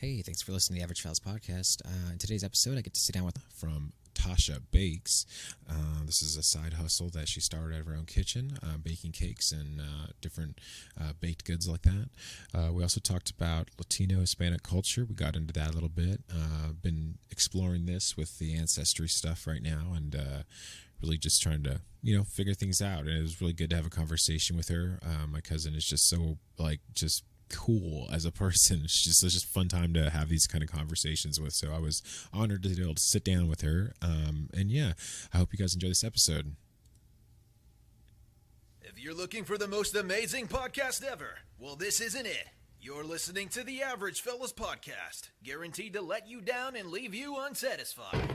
Hey, thanks for listening to the Average Files podcast. In today's episode, I get to sit down with from Tasha Bakes. This is a side hustle that she started at her own kitchen, baking cakes and different baked goods like that. We also talked about Latino Hispanic culture. We got into that a little bit. Been exploring this with the ancestry stuff right now, and really just trying to figure things out. And it was really good to have a conversation with her. My cousin is just so just cool as a person. It's just a fun time to have these kind of conversations with. So I was honored to be able to sit down with her. And yeah, I hope you guys enjoy this episode. If you're looking for the most amazing podcast ever, well, this isn't it. You're listening to the Average Fellas Podcast, guaranteed to let you down and leave you unsatisfied.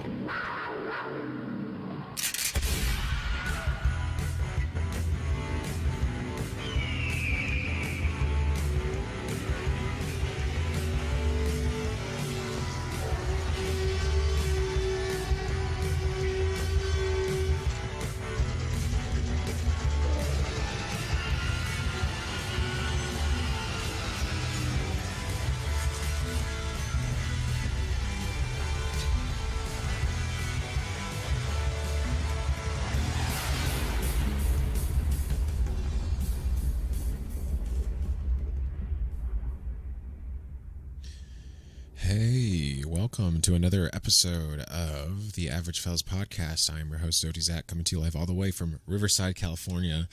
Hey, welcome to another episode of the Average Fellas Podcast. I'm your host, Odie Zach, coming to you live all the way from Riverside, California.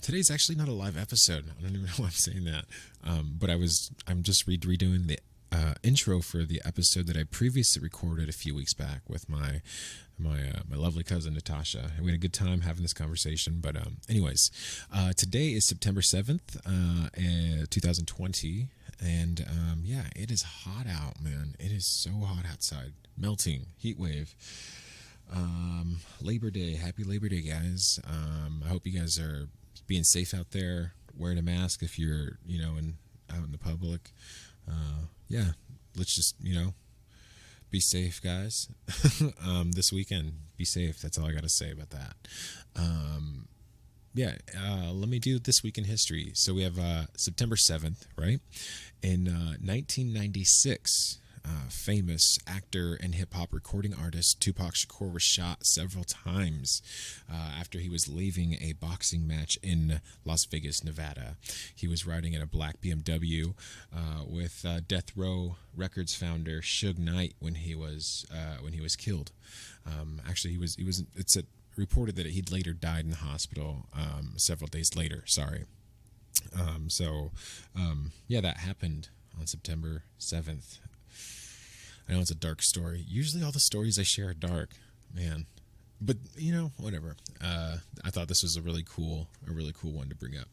Today's actually not a live episode. I don't even know why I'm saying that. But I'm just redoing the intro for the episode that I previously recorded a few weeks back with my lovely cousin Tasha. We had a good time having this conversation. But anyways, today is September 7th, 2020. And yeah, it is hot out, man. It is so hot outside. Melting. Heat wave. Labor Day. Happy Labor Day, guys. I hope you guys are being safe out there. Wearing a mask if you're, out in the public. Yeah, let's just, be safe, guys. This weekend, be safe. That's all I got to say about that. Let me do this week in history. So we have September 7th, right? In 1996, famous actor and hip-hop recording artist Tupac Shakur was shot several times after he was leaving a boxing match in Las Vegas, Nevada. He was riding in a black BMW with Death Row Records founder Suge Knight when he was killed. Actually, it's reported that he'd later died in the hospital several days later. Sorry. That happened on September 7th. I know it's a dark story. Usually all the stories I share are dark, man. But, whatever. I thought this was a really cool one to bring up,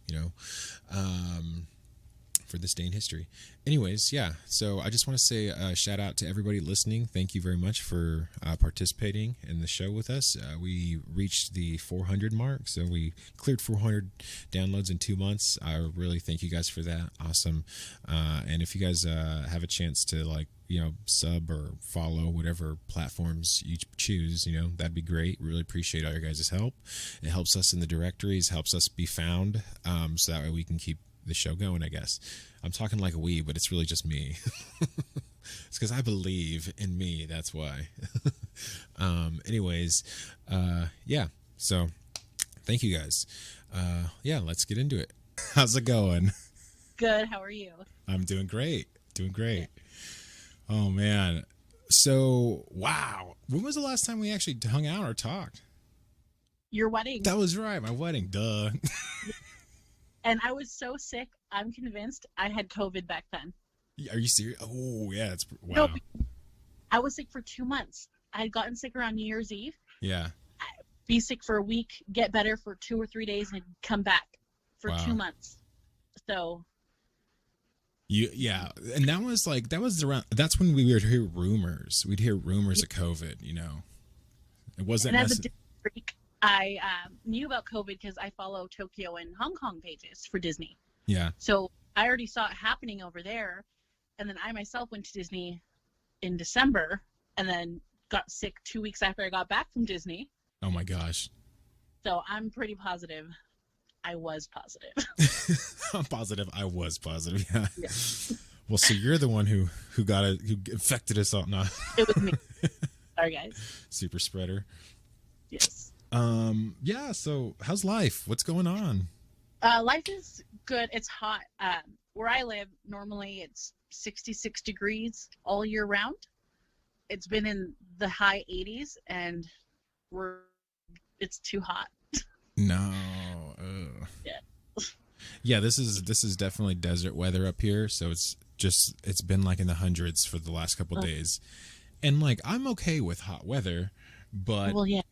for this day in history. Anyways, yeah, so I just want to say a shout out to everybody listening. Thank you very much for participating in the show with us. We reached the 400 mark, so we cleared 400 downloads in 2 months. I really thank you guys for that. Awesome. And if you guys have a chance to sub or follow whatever platforms you choose, that'd be great. Really appreciate all your guys' help. It helps us in the directories, helps us be found, so that way we can keep the show going, I guess. I'm talking like a we, but it's really just me. It's because I believe in me, that's why. Yeah, so thank you guys. Let's get into it. How's it going? Good, how are you? I'm doing great. Oh man, so wow, when was the last time we actually hung out or talked? Your wedding. That was right, my wedding, duh. And I was so sick, I'm convinced I had COVID back then. Are you serious? Oh, yeah, it's wow. No, I was sick for 2 months. I had gotten sick around New Year's Eve. Yeah. Be sick for a week, get better for 2 or 3 days, and come back for 2 months. So. Yeah, and that's when we would hear rumors. We'd hear rumors of COVID, It wasn't and as a freak, I knew about COVID because I follow Tokyo and Hong Kong pages for Disney. Yeah. So I already saw it happening over there. And then I myself went to Disney in December and then got sick 2 weeks after I got back from Disney. Oh my gosh. So I'm pretty positive I was positive. I'm positive I was positive. Yeah. Well, so you're the one who who infected us all. No. It was me. Sorry, guys. Super spreader. Yes. Yeah, so how's life? What's going on? Life is good. It's hot. Where I live, normally it's 66 degrees all year round. It's been in the high 80s, and it's too hot. No. Yeah. Yeah, this is definitely desert weather up here, so it's been like in the hundreds for the last couple days. And like I'm okay with hot weather, but Well, yeah.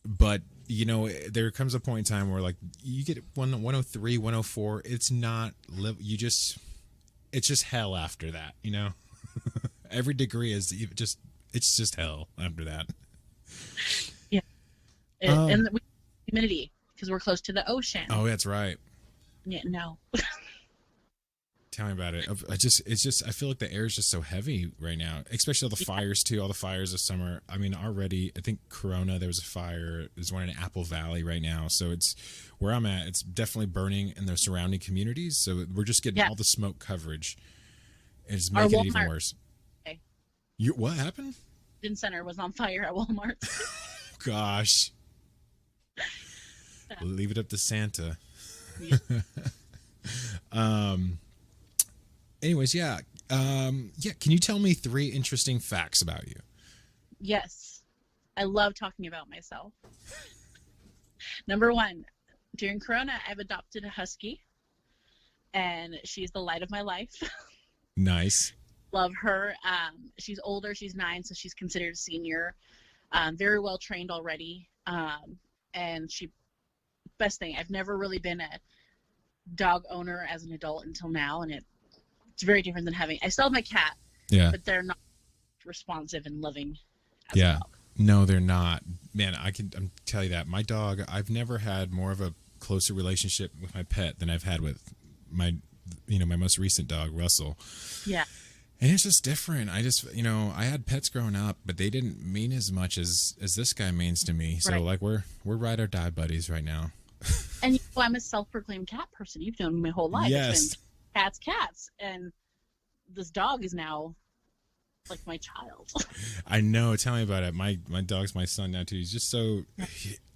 But you know, there comes a point in time where like you get 103, 104. It's not it's just hell after that. You know, every degree is it's just hell after that. Yeah, and humidity because we're close to the ocean. Oh, that's right. Yeah, no. Tell me about it. I feel like the air is just so heavy right now, especially all the fires too. All the fires this summer. I mean, already, I think Corona, there was a fire. There's one in Apple Valley right now. So it's where I'm at. It's definitely burning in the surrounding communities. So we're just getting all the smoke coverage. It's making it even worse. Okay. What happened? Garden Center was on fire at Walmart. Gosh. Leave it up to Santa. Yeah. Anyways, yeah. Can you tell me 3 interesting facts about you? Yes. I love talking about myself. Number 1, during Corona, I've adopted a husky, and she's the light of my life. Nice. Love her. She's older. She's 9, so she's considered a senior. Very well trained already. And best thing, I've never really been a dog owner as an adult until now, and it's very different than I still have my cat, but they're not responsive and loving as a dog. No, they're not. Man, I'm tell you that. My dog, I've never had more of a closer relationship with my pet than I've had with my most recent dog, Russell. Yeah. And it's just different. I had pets growing up, but they didn't mean as much as this guy means to me. So like we're ride or die buddies right now. And I'm a self-proclaimed cat person. You've known me my whole life. Yes. It's been cats. And this dog is now like my child. I know. Tell me about it. My dog's my son now too. He's just so.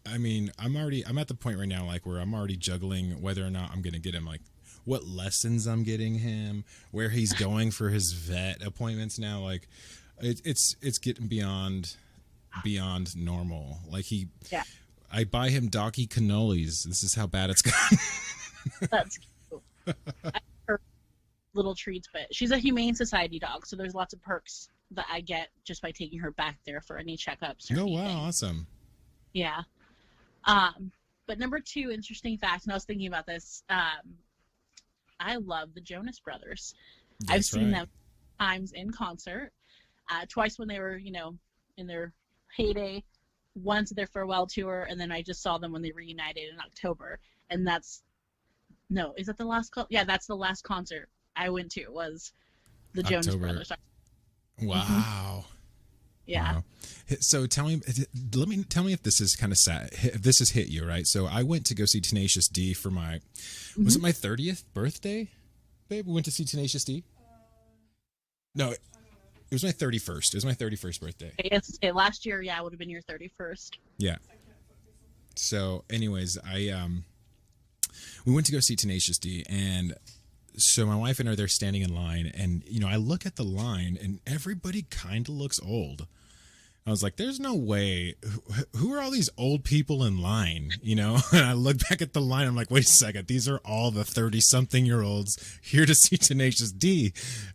I'm at the point right now like where I'm already juggling whether or not I'm gonna get him like what lessons I'm getting him, where he's going for his vet appointments now. Like it's getting beyond normal. Like I buy him doggy cannolis. This is how bad it's gotten. That's cute. Her little treats, but she's a Humane Society dog, so there's lots of perks that I get just by taking her back there for any checkups. Or anything. Wow, awesome. Yeah. But number 2, interesting fact, and I was thinking about this. I love the Jonas Brothers. I've seen them times in concert. Twice when they were, in their heyday. Once their farewell tour, and then I just saw them when they reunited in October. And is that the last? Yeah, that's the last concert I went to. Was the Jonas Brothers? Wow. Mm-hmm. Yeah. Wow. So tell me if this is kind of sad. If this has hit you, right? So I went to go see Tenacious D for was it my 30th birthday? Babe, we went to see Tenacious D. No. It was my 31st. It was my 31st birthday. Yes, last year, it would have been your 31st. Yeah. So, anyways, we went to go see Tenacious D, and so my wife and I are there standing in line, and I look at the line, and everybody kind of looks old. I was like, there's no way. Who are all these old people in line? And I look back at the line. I'm like, wait a second. These are all the 30-something-year-olds here to see Tenacious D.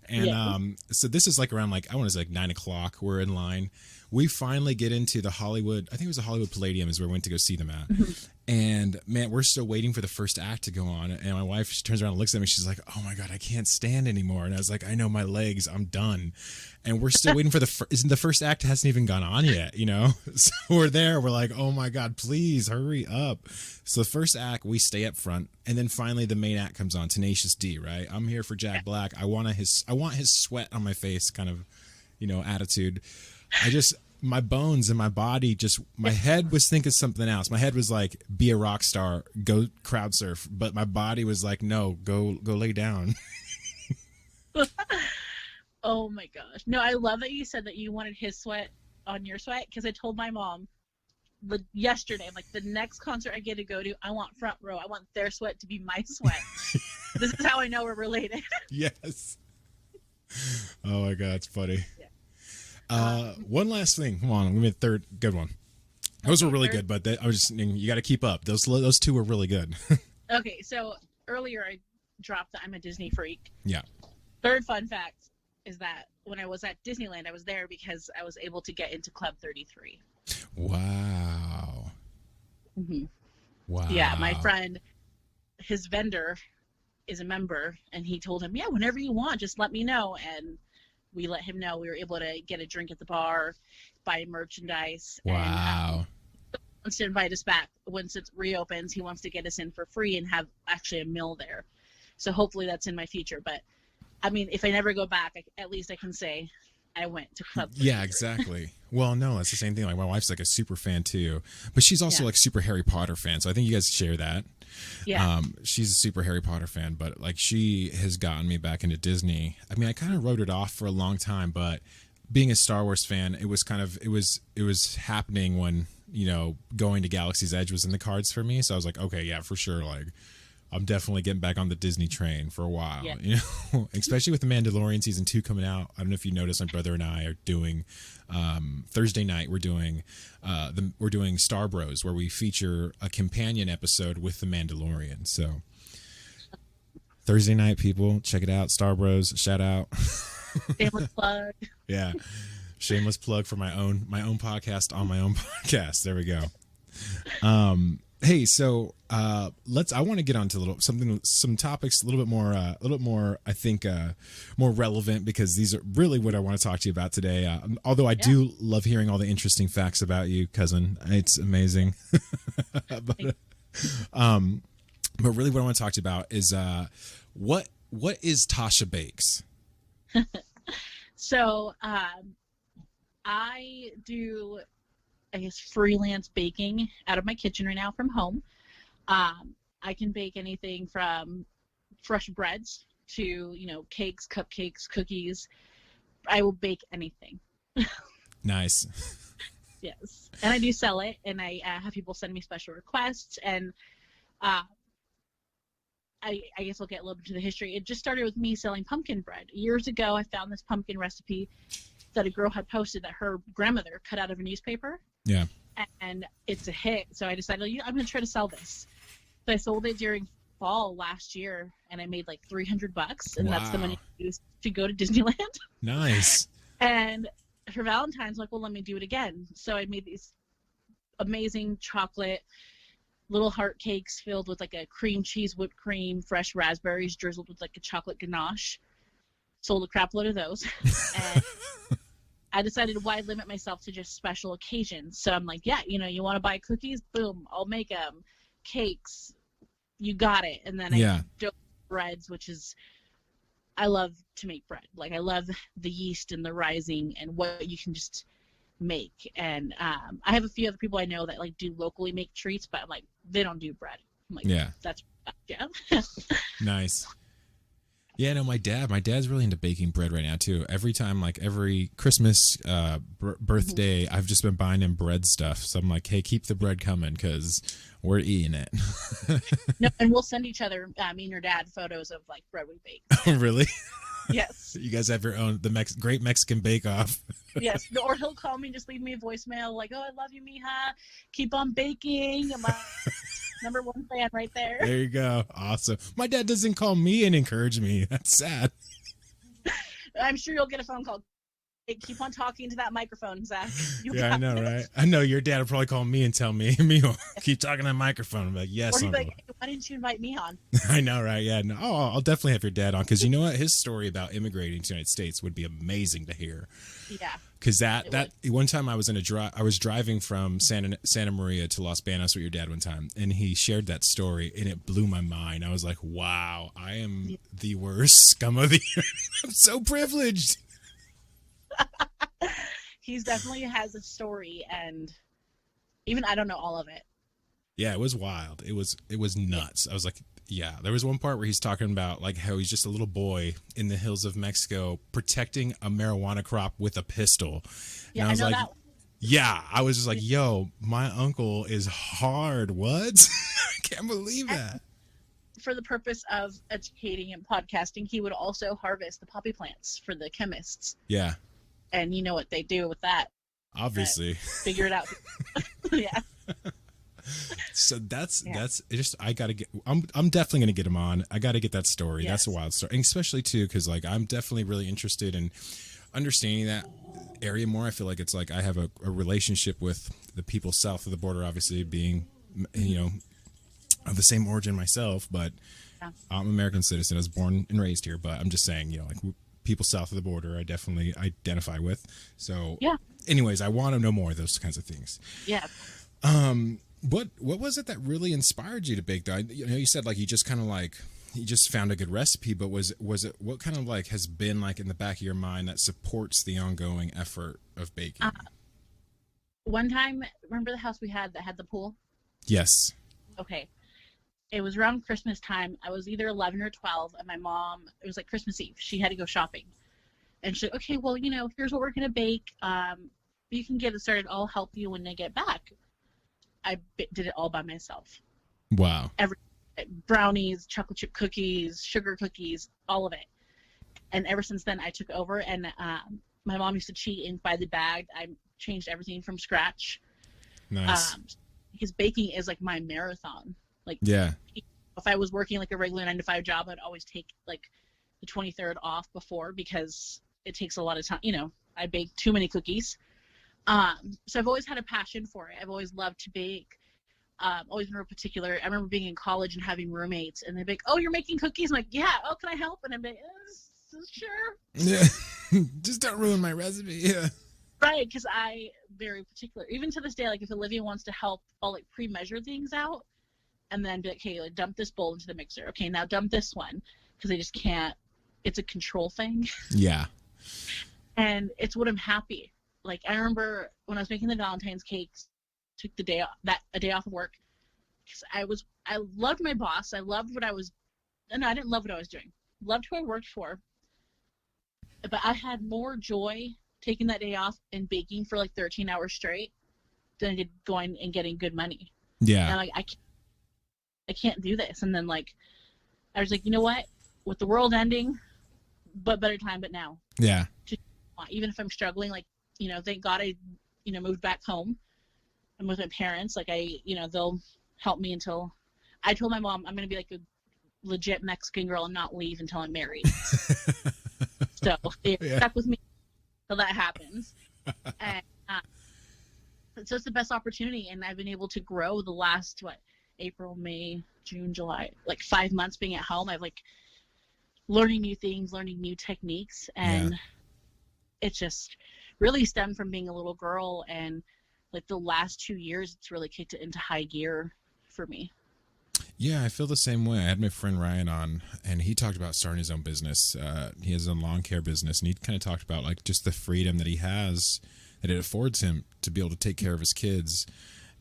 And so this is like around I want to say 9 o'clock. We're in line. We finally get into the Hollywood. I think it was the Hollywood Palladium is where we went to go see them at. Mm-hmm. And man, we're still waiting for the first act to go on. And my wife, she turns around and looks at me. She's like, oh my God, I can't stand anymore. And I was like, I know my legs. I'm done. And we're still waiting for the first act hasn't even gone on yet, So we're there. We're like, oh my God, please hurry up. So the first act, we stay up front. And then finally the main act comes on, Tenacious D, right? I'm here for Jack Black. I want his sweat on my face kind of, attitude. My bones and my body my head was thinking something else. My head was like, be a rock star, go crowd surf. But my body was like, no, go lay down. Oh my gosh. No, I love that you said that you wanted his sweat on your sweat, because I told my mom yesterday, I'm like, the next concert I get to go to, I want front row. I want their sweat to be my sweat. This is how I know we're related. Yes. Oh my God, it's funny. Yeah. One last thing. Come on, give me a third good one. Those were really good, but I was just, you got to keep up. Those two were really good. Okay, so earlier I dropped that I'm a Disney freak. Yeah. Third fun fact is that when I was at Disneyland, I was there because I was able to get into Club 33. Wow. Mm-hmm. Wow. Yeah, my friend, his vendor is a member, and he told him, yeah, whenever you want, just let me know. And we let him know. We were able to get a drink at the bar, buy merchandise. Wow. And wants to invite us back once it reopens. He wants to get us in for free and have actually a meal there. So hopefully that's in my future. But I mean, if I never go back, at least I can say I went to Club 33. Yeah, exactly. Well, no, it's the same thing. Like, my wife's like a super fan too, but she's also like super Harry Potter fan. So I think you guys share that. Yeah. She's a super Harry Potter fan, but like, she has gotten me back into Disney. I mean, I kind of wrote it off for a long time, but being a Star Wars fan, it was happening when, going to Galaxy's Edge was in the cards for me. So I was like, okay, yeah, for sure. Like, I'm definitely getting back on the Disney train for a while, especially with The Mandalorian season 2 coming out. I don't know if you noticed, my brother and I are doing Thursday night. We're doing Star Bros, where we feature a companion episode with The Mandalorian. So Thursday night, people, check it out. Star Bros, shout out. Shameless plug. Yeah, shameless plug for my own podcast on my own podcast. There we go. Hey, so I want to get onto some topics a little bit more, I think, more relevant, because these are really what I want to talk to you about today. Although I do love hearing all the interesting facts about you, cousin. It's amazing. But really what I want to talk to you about is what is Tasha Bakes? So I do, I guess, freelance baking out of my kitchen right now from home. I can bake anything from fresh breads to, cakes, cupcakes, cookies. I will bake anything. Nice. Yes. And I do sell it, and I have people send me special requests, and I guess I'll get a little bit to the history. It just started with me selling pumpkin bread. Years ago, I found this pumpkin recipe that a girl had posted that her grandmother cut out of a newspaper. Yeah. And it's a hit. So I decided, I'm going to try to sell this. So I sold it during fall last year, and I made like $300, and that's the money I used to go to Disneyland. Nice. And for Valentine's, I'm like, well, let me do it again. So I made these amazing chocolate little heart cakes filled with like a cream cheese, whipped cream, fresh raspberries drizzled with like a chocolate ganache. Sold a crap load of those. And I decided, why limit myself to just special occasions? So I'm like, yeah, you want to buy cookies? Boom, I'll make them. Cakes, you got it. And then I do breads, which is, I love to make bread. Like, I love the yeast and the rising and what you can just make. And I have a few other people I know that like do locally make treats, but I'm like, they don't do bread. I'm like, that's Nice. Yeah, no, my dad's really into baking bread right now too. Every time, like every Christmas, birthday, I've just been buying him bread stuff. So I'm like, hey, keep the bread coming, because we're eating it. No, and we'll send each other, me and your dad, photos of like bread we bake. Oh, really? Yes. You guys have your own Great Mexican Bake Off. Yes. Or he'll call me and just leave me a voicemail like, oh, I love you, mija. Keep on baking. I'm number one fan right there. There you go. Awesome. My dad doesn't call me and encourage me. That's sad. I'm sure you'll get a phone call. Hey, keep on talking to that microphone, Zach. I know, right? I know your dad will probably call me and tell me, keep talking to that microphone. I'm like, yes. Or he'd be like, hey, why didn't you invite me on? I know, right? Yeah. No, I'll definitely have your dad on, because you know what? His story about immigrating to the United States would be amazing to hear. Yeah. Because that one time I was driving from Santa Maria to Los Banos with your dad one time, and he shared that story, and it blew my mind. I was like, wow, I am the worst scum of the earth. I'm so privileged. He's definitely has a story, and even I don't know all of it. Yeah, it was wild. It was nuts. I was like, Yeah, there was one part where he's talking about like how he's just a little boy in the hills of Mexico protecting a marijuana crop with a pistol. Yeah, And I was know like, that. yeah, I was just like, yo, my uncle is hard. What? I can't believe that. For the purpose of educating and podcasting, he would also harvest the poppy plants for the chemists. Yeah. And you know what they do with that. Obviously. Figure it out. Yeah. So that's just I gotta get. I'm definitely gonna get him on. I gotta get that story. Yes. That's a wild story, and especially too because like I'm definitely really interested in understanding that area more. I feel like it's like I have a relationship with the people south of the border, obviously being of the same origin myself, but Yeah. I'm an American citizen. I was born and raised here, but I'm just saying, like people south of the border, I definitely identify with. So, Yeah. anyways, I want to know more of those kinds of things. Yeah. What was it that really inspired you to bake though? You said like you just kind of like you just found a good recipe, but was it what kind of like has been like in the back of your mind that supports the ongoing effort of baking? One time, remember the house we had that had the pool? Yes. Okay. It was around Christmas time. I was either 11 or 12, and my mom, it was like Christmas Eve. She had to go shopping. And she's like, okay, well, here's what we're going to bake. You can get it started. I'll help you when I get back. I did it all by myself. Wow. Brownies, chocolate chip cookies, sugar cookies, all of it. And ever since then, I took over, and my mom used to cheat and buy the bag. I changed everything from scratch. Nice. Because baking is like my marathon. Like, yeah. If I was working like a regular 9-to-5 job, I'd always take like the 23rd off before because it takes a lot of time. I bake too many cookies. So I've always had a passion for it. I've always loved to bake. Always been real particular. I remember being in college and having roommates, and they'd be like, "Oh, you're making cookies?" I'm like, "Yeah." "Oh, can I help?" And I'm like, "Sure." Yeah. Just don't ruin my recipe. Yeah. Right, because I very particular. Even to this day, like if Olivia wants to help, I'll like pre-measure things out, and then be like, "Hey, like dump this bowl into the mixer. Okay, now dump this one," because I just can't. It's a control thing. Yeah. And it's what I'm happy. Like I remember when I was making the Valentine's cakes, took a day off of work because I loved my boss. I loved what I was. No, I didn't love what I was doing. Loved who I worked for. But I had more joy taking that day off and baking for like 13 hours straight than I did going and getting good money. Yeah. And like I can't do this. And then like I was like, you know what? With the world ending, but better time. But now. Yeah. Even if I'm struggling, like. Thank God I, moved back home. I'm with my parents. Like they'll help me until I told my mom I'm going to be like a legit Mexican girl and not leave until I'm married. So they're stuck with me till that happens. And so it's the best opportunity. And I've been able to grow the last, April, May, June, July, like 5 months being at home. I've like learning new things, learning new techniques. And it just really stemmed from being a little girl, and like the last 2 years it's really kicked it into high gear for me. Yeah, I feel the same way. I had my friend Ryan on, and he talked about starting his own business. He has a lawn care business, and he kind of talked about like just the freedom that he has, that it affords him to be able to take care of his kids,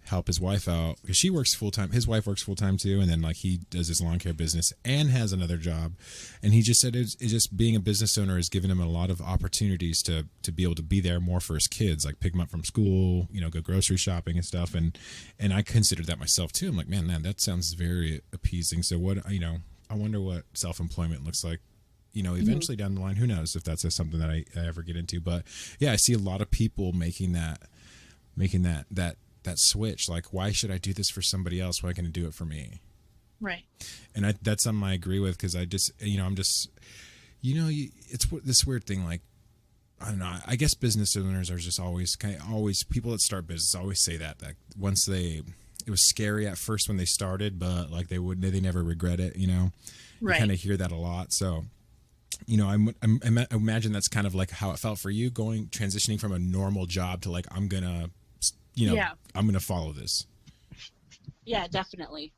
help his wife out, because she works full-time. His wife works full-time too, and then like he does his lawn care business and has another job. And he just said it's just being a business owner has given him a lot of opportunities to be able to be there more for his kids, like pick them up from school, go grocery shopping and stuff. And I considered that myself too. I'm like, man, that sounds very appeasing. So what, I wonder what self-employment looks like, eventually down the line. Who knows if that's something that I ever get into. But yeah, I see a lot of people making that switch. Like, why should I do this for somebody else when I can do it for me? Right. And that's something I agree with, because I just, it's this weird thing. Like, I don't know. I guess business owners are just always people that start business always say that once it was scary at first when they started, but like they never regret it. Right. You kind of hear that a lot. So, I imagine that's kind of like how it felt for you transitioning from a normal job to like, I'm gonna follow this. Yeah, definitely.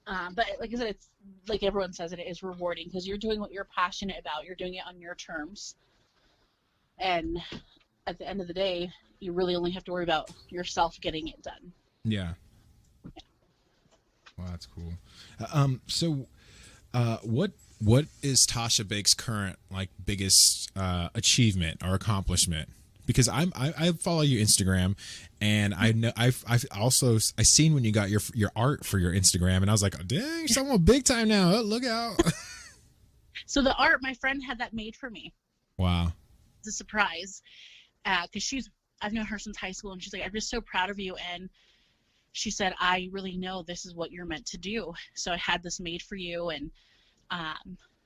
But like I said, it's like everyone says, it is rewarding because you're doing what you're passionate about. You're doing it on your terms. And at the end of the day, you really only have to worry about yourself getting it done. Yeah. Well, that's cool. So, what is Tasha Bake's current like biggest achievement or accomplishment? Because I follow you Instagram, and I know I've also I seen when you got your art for your Instagram, and I was like, oh, dang, someone big time now. Oh, look out. So the art, my friend had that made for me. Wow. It's a surprise, because I've known her since high school, and she's like, I'm just so proud of you. And she said, I really know this is what you're meant to do. So I had this made for you, and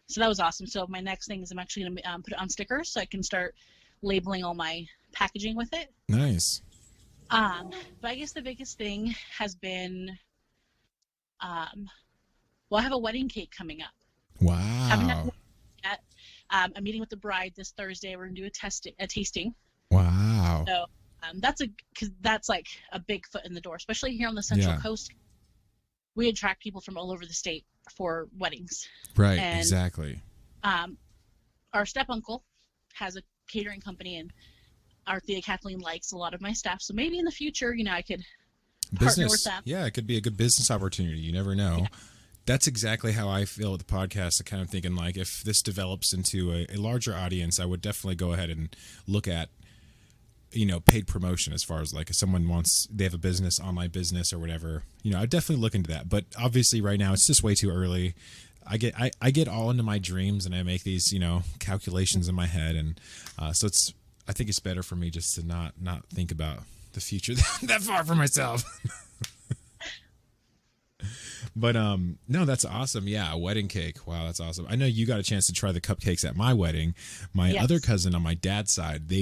so that was awesome. So my next thing is I'm actually going to put it on stickers so I can start labeling all my packaging with it. Nice. But I guess the biggest thing has been, well, I have a wedding cake coming up. Wow. Haven't had yet. I'm meeting with the bride this Thursday. We're going to do a tasting. Wow. So because that's like a big foot in the door, especially here on the Central Coast. We attract people from all over the state for weddings. Right. And, exactly. Our step uncle has a catering company, and our Thea Kathleen likes a lot of my staff. So maybe in the future, I could partner with them. Yeah, it could be a good business opportunity. You never know. Yeah. That's exactly how I feel with the podcast. I'm kind of thinking like if this develops into a larger audience, I would definitely go ahead and look at, paid promotion as far as like if someone they have a business, online business or whatever, I'd definitely look into that. But obviously right now it's just way too early. I get all into my dreams and I make these, calculations in my head. And so I think it's better for me just to not think about the future that far for myself. But no, that's awesome. Yeah, a wedding cake. Wow, that's awesome. I know you got a chance to try the cupcakes at my wedding. My other cousin on my dad's side, they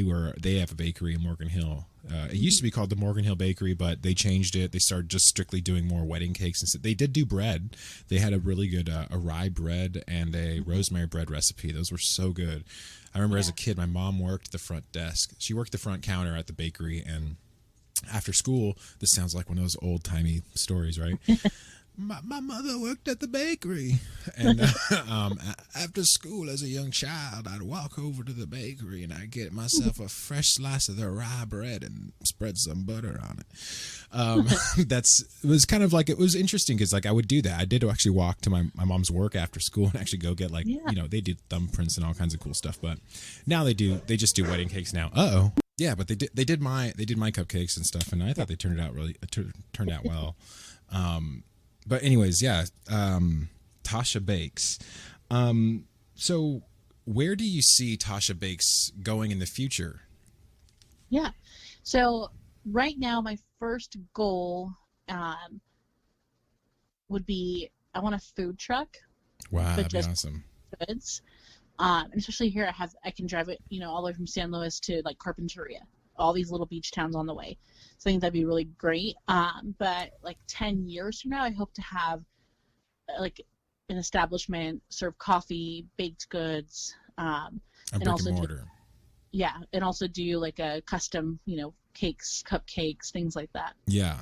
have a bakery in Morgan Hill. It used to be called the Morgan Hill Bakery, but they changed it. They started just strictly doing more wedding cakes instead. They did do bread. They had a really good a rye bread and a rosemary bread recipe. Those were so good. I remember as a kid, my mom worked the front desk. She worked the front counter at the bakery, and after school, this sounds like one of those old-timey stories, right? My mother worked at the bakery, and after school as a young child, I'd walk over to the bakery and I'd get myself a fresh slice of the rye bread and spread some butter on it. It was kind of like, it was interesting because like I would do that. I did actually walk to my mom's work after school and actually go get like, they do thumbprints and all kinds of cool stuff. But now they just do wedding cakes now. Yeah, but they did my cupcakes and stuff, and I thought they turned out well. But anyways, yeah, Tasha Bakes. So where do you see Tasha Bakes going in the future? Yeah. So right now, my first goal would be I want a food truck. Wow, that'd be awesome. Goods. And especially here, I can drive it, all the way from San Luis to like Carpinteria, all these little beach towns on the way. So I think that'd be really great. But like 10 years from now, I hope to have like an establishment, serve coffee, baked goods, and also mortar. And also do like a custom, cakes, cupcakes, things like that. Yeah.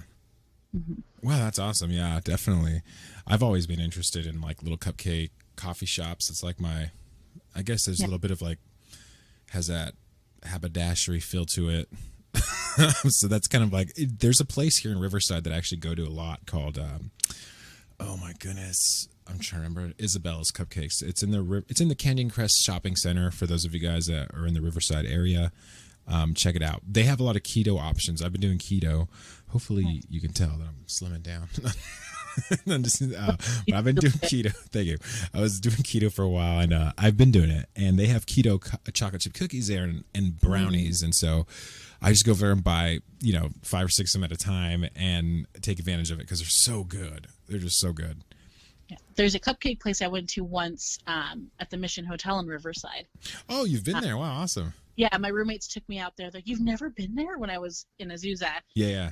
Mm-hmm. Wow, that's awesome. Yeah, definitely. I've always been interested in like little cupcake coffee shops. It's like I guess there's a little bit of like, has that haberdashery feel to it. So that's kind of like, there's a place here in Riverside that I actually go to a lot called, oh my goodness, I'm trying to remember, Isabella's Cupcakes. It's in the Canyon Crest Shopping Center for those of you guys that are in the Riverside area. Check it out. They have a lot of keto options. I've been doing keto. Hopefully you can tell that I'm slimming down. But I've been doing keto. Thank you. I was doing keto for a while, and I've been doing it. And they have keto chocolate chip cookies there and brownies. And so I just go over and buy, 5 or 6 of them at a time and take advantage of it because they're so good. They're just so good. Yeah. There's a cupcake place I went to once at the Mission Hotel in Riverside. Oh, you've been there? Wow, awesome. Yeah, my roommates took me out there. They're like, "You've never been there?" When I was in Azusa. Yeah.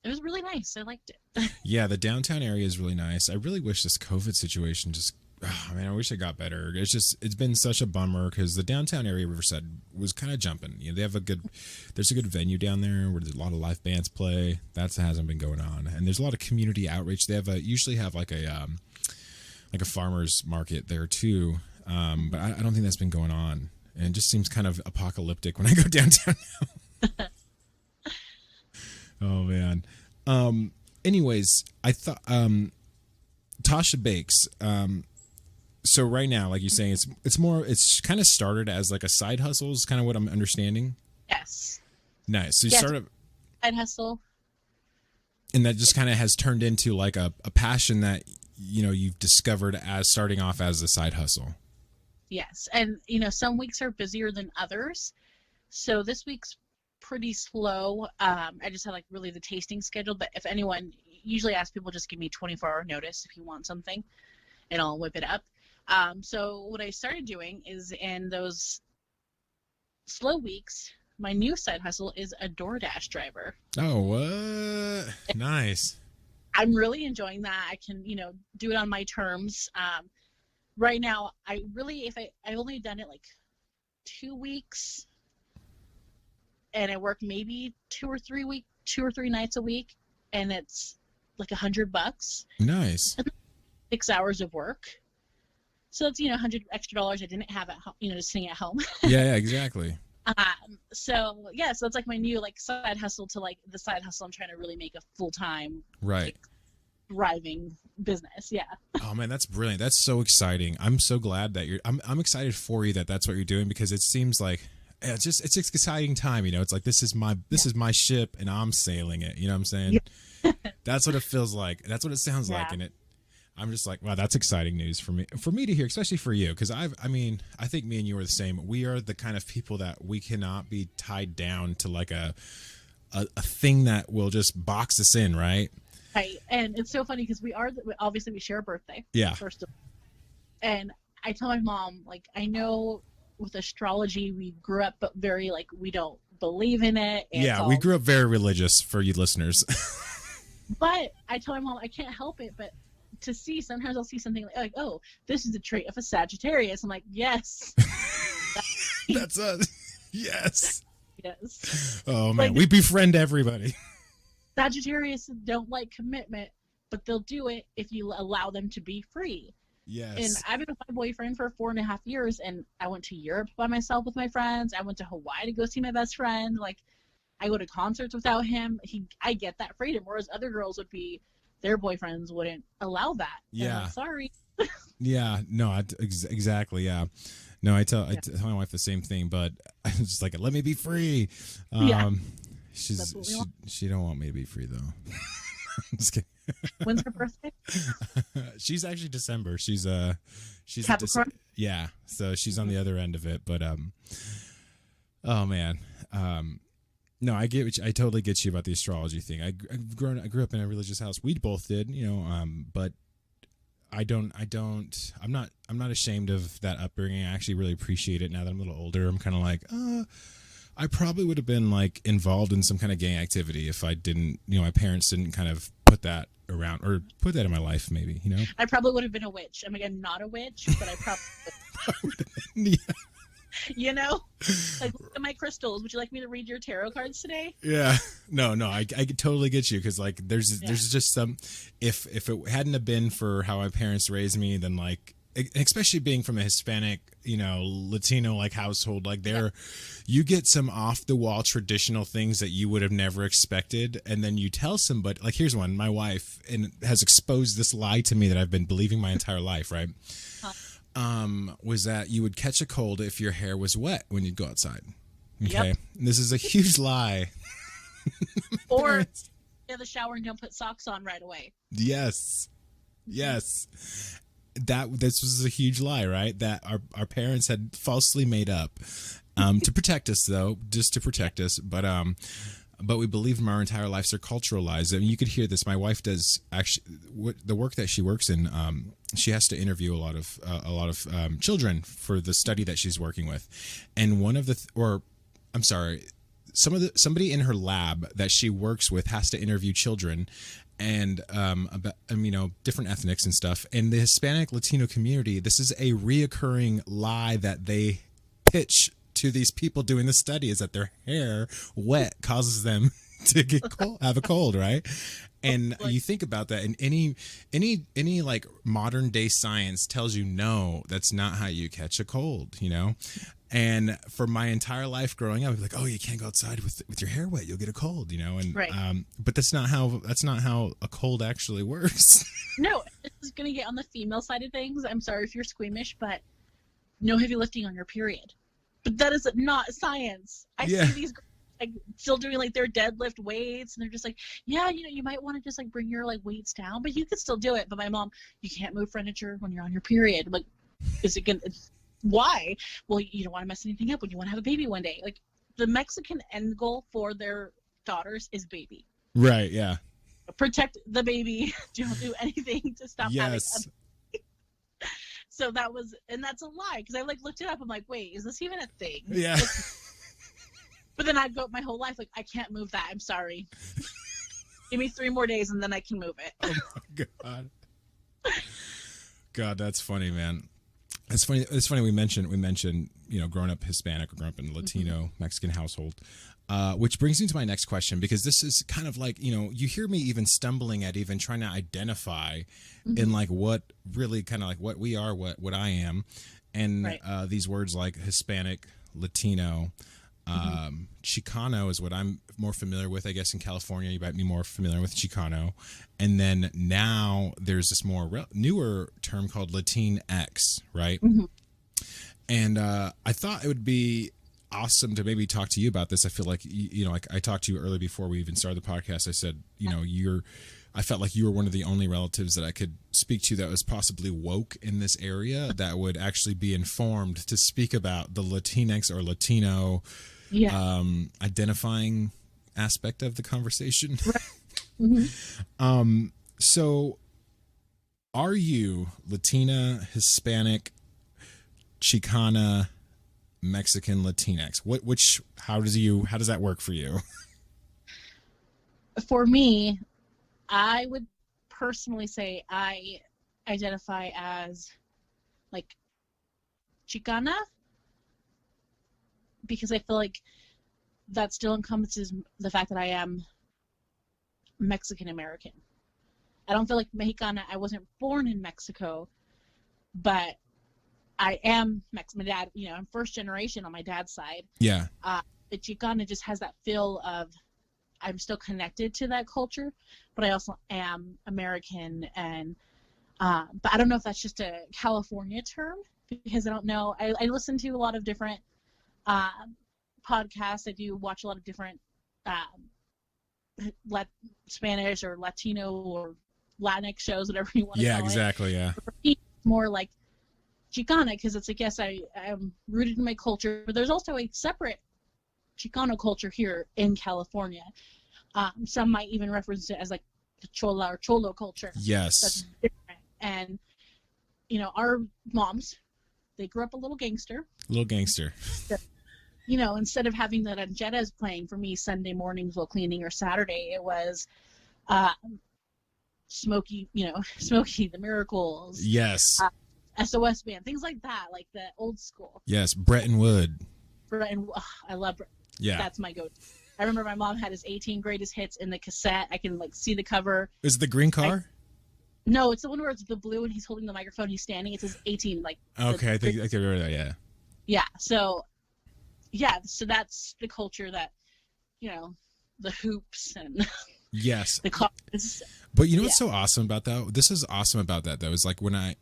It was really nice. I liked it. Yeah, the downtown area is really nice. I really wish this COVID situation I wish it got better. It's been such a bummer because the downtown area of Riverside was kind of jumping. They have there's a good venue down there where there's a lot of live bands play. That hasn't been going on. And there's a lot of community outreach. They usually have like a farmer's market there too. But I don't think that's been going on. And it just seems kind of apocalyptic when I go downtown now. Oh man. anyways, I thought Tasha Bakes. So right now, like you're saying, it's kind of started as like a side hustle. Is kind of what I'm understanding. Yes. Nice. So you started side hustle, and that just kind of has turned into like a passion that you've discovered as starting off as a side hustle. Yes, and some weeks are busier than others. So this week's pretty slow. I just had like really the tasting schedule, but if anyone, usually ask people just give me 24-hour notice if you want something, and I'll whip it up. So what I started doing is in those slow weeks, my new side hustle is a DoorDash driver. Oh, what? Nice. I'm really enjoying that. I can, do it on my terms. Right now, I only done it like 2 weeks, and I work maybe 2 or 3 nights a week, and it's like $100. Nice. 6 hours of work. So it's $100 extra I didn't have at home, just sitting at home. Yeah, exactly. So it's like my new like side hustle to like the side hustle I'm trying to really make a full-time right thriving business. Yeah. Oh man, that's brilliant. That's so exciting. I'm so glad that I'm excited for you that's what you're doing, because it seems like it's an exciting time. It's like this is my ship and I'm sailing it. You know what I'm saying? Yeah. That's what it feels like. That's what it sounds like. And I'm just like, wow, that's exciting news for me to hear, especially for you. Cause I think me and you are the same. We are the kind of people that we cannot be tied down to like a thing that will just box us in. Right. Right. And it's so funny because obviously we share a birthday. Yeah. First of all. And I tell my mom, like, I know with astrology, we grew up, but very like, we don't believe in it. Yeah. We grew up very religious for you listeners. But I tell my mom, I can't help it, but sometimes I'll see something like, oh, this is a trait of a Sagittarius. I'm like, yes. That's us. Yes. Yes. Oh man, we befriend everybody. Sagittarius don't like commitment, but they'll do it if you allow them to be free. Yes. And I've been with my boyfriend for 4.5 years, and I went to Europe by myself with my friends. I went to Hawaii to go see my best friend. Like, I go to concerts without him. I get that freedom, whereas other girls would be, their boyfriends wouldn't allow that. Yeah. Like, sorry. Yeah. No. Exactly. Yeah. No. I tell my wife the same thing, but I'm just like, let me be free. Yeah. She don't want me to be free though. I'm just kidding. When's her birthday? She's actually December. She's Capricorn. Yeah. So she's on the other end of it, but oh man. No, I totally get you about the astrology thing. I grew up in a religious house. We both did, but I'm not ashamed of that upbringing. I actually really appreciate it now that I'm a little older. I'm kind of like, I probably would have been like involved in some kind of gang activity if I didn't, my parents didn't kind of put that around or put that in my life, maybe, I probably would have been a witch. I'm again not a witch, but I probably would have been. Like, look at my crystals. Would you like me to read your tarot cards today? Yeah. No, I totally get you, because like there's just some, if it hadn't have been for how my parents raised me, then like, especially being from a Hispanic, Latino like household, like you get some off the wall traditional things that you would have never expected, and then you tell somebody, like, here's one, my wife has exposed this lie to me that I've been believing my entire life, right? Was that you would catch a cold if your hair was wet when you'd go outside. Okay. Yep. This is a huge lie. Or the shower and don't put socks on right away. Yes. This was a huge lie, right? That our parents had falsely made up to protect us, though, just to protect us. But we believe them our entire lives. They're cultural lies. I mean, you could hear this. My wife does actually the work that she works in. She has to interview a lot of children for the study that she's working with, and somebody in her lab that she works with has to interview children, and about different ethnics and stuff. And the Hispanic Latino community, this is a reoccurring lie that they pitch to these people doing the study, is that their hair wet causes them to get have a cold, right? And you think about that, and any like modern day science tells you no, that's not how you catch a cold, And for my entire life growing up, I'd be like, oh, you can't go outside with your hair wet, you'll get a cold, and Right. But that's not how a cold actually works. No, this is gonna get on the female side of things. I'm sorry if you're squeamish, but no heavy lifting on your period. But that is not science. I see these girls, like, still doing like their deadlift weights, and they're just like, yeah, you might want to just like bring your like weights down, but you could still do it. But my mom, you can't move furniture when you're on your period. I'm like, is it gonna? Why? Well, you don't want to mess anything up when you want to have a baby one day. Like, the Mexican end goal for their daughters is baby. Right. Yeah. Protect the baby. Don't do anything to stop having a. So that's a lie, because I like looked it up. I'm like, wait, is this even a thing? Yeah. But then I'd go my whole life like, I can't move that. I'm sorry. Give me 3 more days and then I can move it. Oh my God. God, that's funny, man. It's funny. It's funny. We mentioned, growing up Hispanic or growing up in a Latino Mexican household, which brings me to my next question, because this is kind of like, you hear me even stumbling at even trying to identify in like what really kind of like what we are, what I am, and right. These words like Hispanic, Latino, Chicano is what I'm more familiar with. I guess in California, you might be more familiar with Chicano. And then now there's this more newer term called Latinx, right? Mm-hmm. And I thought it would be awesome to maybe talk to you about this. I feel like, like I talked to you earlier before we even started the podcast. I said, I felt like you were one of the only relatives that I could speak to that was possibly woke in this area, that would actually be informed to speak about the Latinx or Latino identifying aspect of the conversation. Right. Mm-hmm. So are you Latina, Hispanic, Chicana, Mexican, Latinx? How does that work for you? For me, I would personally say I identify as like Chicana, because I feel like that still encompasses the fact that I am Mexican American. I don't feel like Mexicana. I wasn't born in Mexico, but I am Mexican. My dad, I'm first generation on my dad's side. Yeah. But Chicana just has that feel of I'm still connected to that culture, but I also am American. And but I don't know if that's just a California term, because I don't know. I listen to a lot of different podcasts. I do watch a lot of different Spanish or Latino or Latinx shows, whatever you want to call it. Yeah, exactly. Yeah. For me, it's more like Chicana, because it's like, yes, I'm rooted in my culture, but there's also a separate Chicano culture here in California. Some might even reference it as like the Chola or Cholo culture. Yes. That's different. And, our moms, they grew up a little gangster. Instead of having the rancheras playing for me Sunday mornings while cleaning or Saturday, it was Smokey, the Miracles. Yes. SOS Band, things like that, like the old school. Yes, Bretton Wood. I love Bretton. Yeah. That's my go-to. I remember my mom had his 18 greatest hits in the cassette. I can see the cover. Is it the green car? No, it's the one where it's the blue and he's holding the microphone. He's standing. It says 18. Okay, I think I can remember that. Yeah. Yeah. So that's the culture that, the hoops and yes, the cars. But what's so awesome about that? This is awesome about that though. Is like when I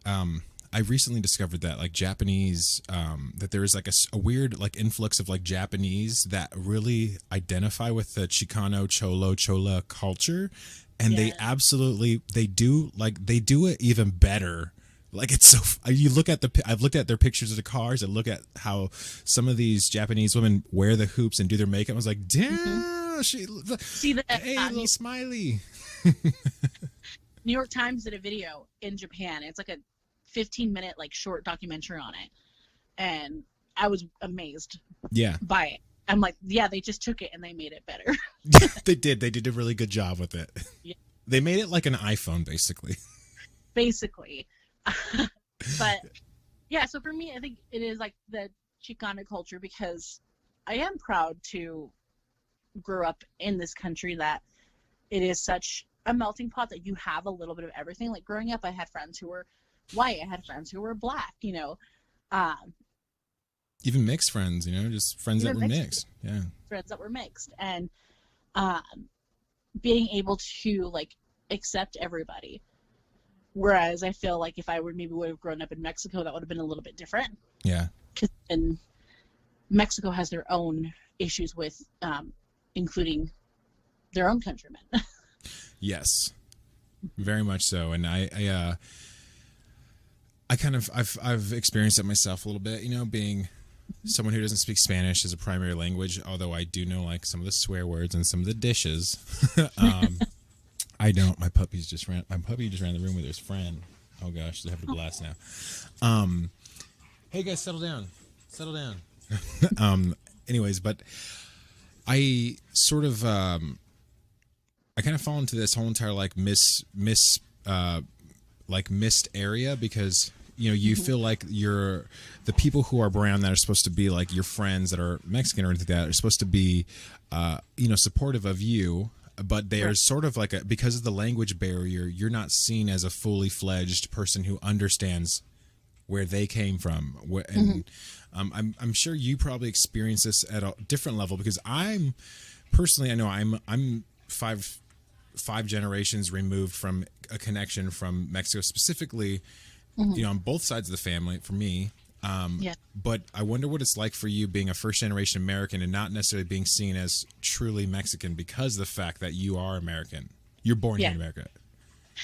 recently discovered that like Japanese, that there is like a weird like influx of like Japanese that really identify with the Chicano, Chola culture, and they do it even better. Like it's so I've looked at their pictures of the cars and look at how some of these Japanese women wear the hoops and do their makeup. I was like, damn, little smiley. New York Times did a video in Japan. It's like a 15-minute like short documentary on it, and I was amazed by it. I'm like, they just took it and they made it better. They did a really good job with it. They made it like an iPhone basically. But so for me, I think it is like the Chicana culture, because I am proud to grow up in this country that it is such a melting pot that you have a little bit of everything. Like growing up, I had friends who were white, I had friends who were black, Even mixed friends, just friends that were mixed. Yeah. Friends that were mixed. And being able to like accept everybody. Whereas I feel like if I would have grown up in Mexico, that would have been a little bit different. Yeah. And Mexico has their own issues with including their own countrymen. Yes, very much so. And I kind of I've experienced it myself a little bit. Being someone who doesn't speak Spanish as a primary language, although I do know like some of the swear words and some of the dishes. I don't. My puppy just ran the room with his friend. Oh gosh, they have to blast now. Hey guys, settle down. Anyways, but I sort of I kind of fall into this whole entire like missed area because you feel like the people who are around that are supposed to be like your friends that are Mexican or anything like that are supposed to be supportive of you, but they are sort of like because of the language barrier, you're not seen as a fully fledged person who understands where they came from. And I'm sure you probably experience this at a different level because I'm five generations removed from a connection from Mexico specifically, on both sides of the family for me. But I wonder what it's like for you being a first generation American and not necessarily being seen as truly Mexican because of the fact that you are American. You're born here in America.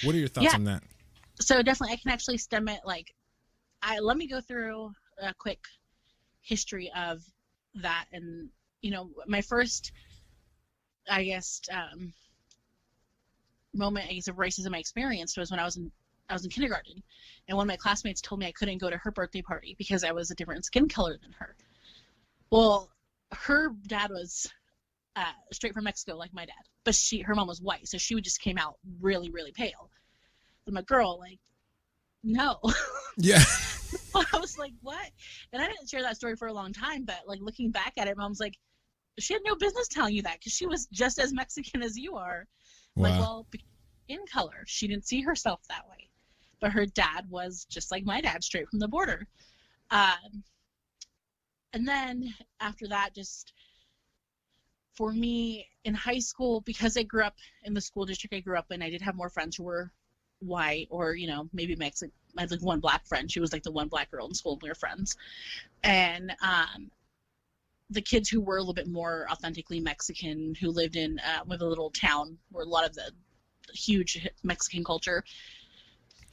What are your thoughts on that? So definitely I can actually stem it. Like let me go through a quick history of that. And, my first, I guess, moment of racism I experienced was when I was in kindergarten, and one of my classmates told me I couldn't go to her birthday party because I was a different skin color than her. Well, her dad was straight from Mexico, like my dad, but her mom was white, so she just came out really, really pale. But my girl, like, no. Yeah. I was like, what? And I didn't share that story for a long time, but like looking back at it, Mom's like, she had no business telling you that because she was just as Mexican as you are. Wow. Like, well, in color, she didn't see herself that way, but her dad was just like my dad, straight from the border. And then after that, just for me in high school, because I grew up in the school district I grew up in, I did have more friends who were white or, maybe Mexican. I had like one black friend. She was like the one black girl in school, and we were friends. And the kids who were a little bit more authentically Mexican, who lived in with a little town where a lot of the huge Mexican culture,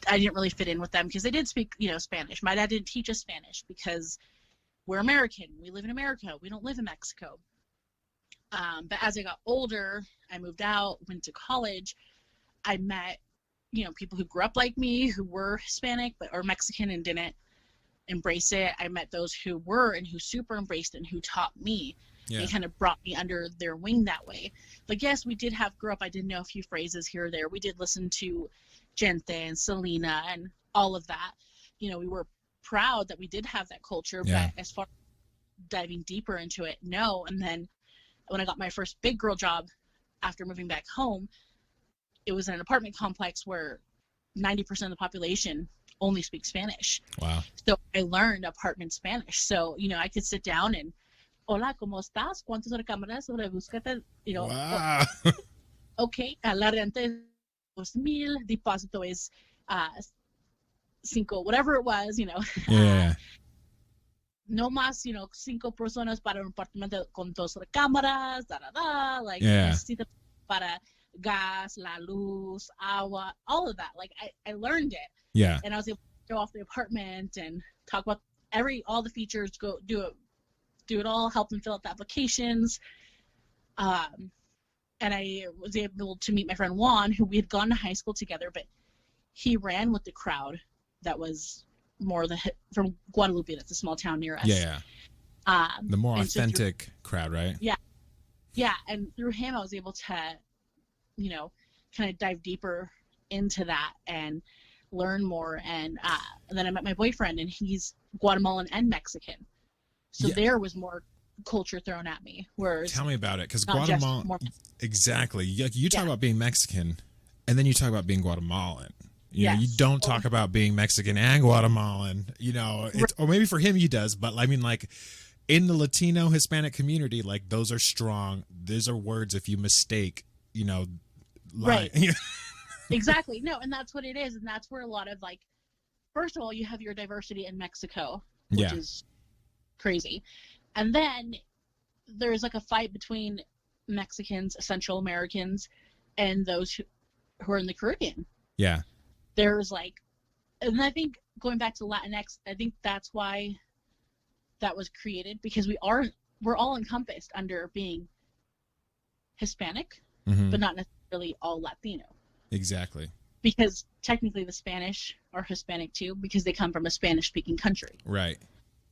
I didn't really fit in with them because they did speak, Spanish. My dad didn't teach us Spanish because we're American. We live in America. We don't live in Mexico. But as I got older, I moved out, went to college. I met, people who grew up like me, who were Hispanic or Mexican and didn't embrace it. I met those who were and who super embraced it and who taught me. They kind of brought me under their wing that way. But yes, we did grow up. I did know a few phrases here or there. We did listen to Gente and Selena and all of that. We were proud that we did have that culture. But as far as diving deeper into it, no. And then when I got my first big girl job after moving back home, it was in an apartment complex where 90% of the population only speaks Spanish. Wow. So I learned apartment Spanish. So, I could sit down and, hola, ¿cómo estás? ¿Cuántas recámaras? Búscate, Wow. Okay, la renta es 2,000, depósito es 5, whatever it was, Yeah. No más, 5 personas para un apartamento con 2 recámaras, like, necesita para gas, la luz, agua, all of that. Like, I learned it. Yeah. And I was able to go off the apartment and talk about all the features, go do it all, help them fill out the applications. And I was able to meet my friend Juan, who we had gone to high school together, but he ran with the crowd that was more from Guadalupe. That's a small town near us. Yeah. The more authentic crowd, right? Yeah. Yeah. And through him, I was able to, kind of dive deeper into that and learn more. And then I met my boyfriend, and he's Guatemalan and Mexican. So there was more culture thrown at me. Whereas tell me about it, because Guatemala, exactly. You talk about being Mexican, and then you talk about being Guatemalan. You know, you don't talk about being Mexican and Guatemalan, you know, it's, or maybe for him he does, but I mean, like, in the Latino Hispanic community, like, those are strong. Those are words if you mistake, you know, right. Exactly. No, and that's what it is. And that's where a lot of, like, first of all, you have your diversity in Mexico, which is crazy. And then there's like a fight between Mexicans, Central Americans, and those who are in the Caribbean. Yeah. There's like, and I think going back to Latinx, I think that's why that was created, because we're all encompassed under being Hispanic, but not necessarily all Latino. Exactly. Because technically the Spanish are Hispanic too, because they come from a Spanish-speaking country. Right.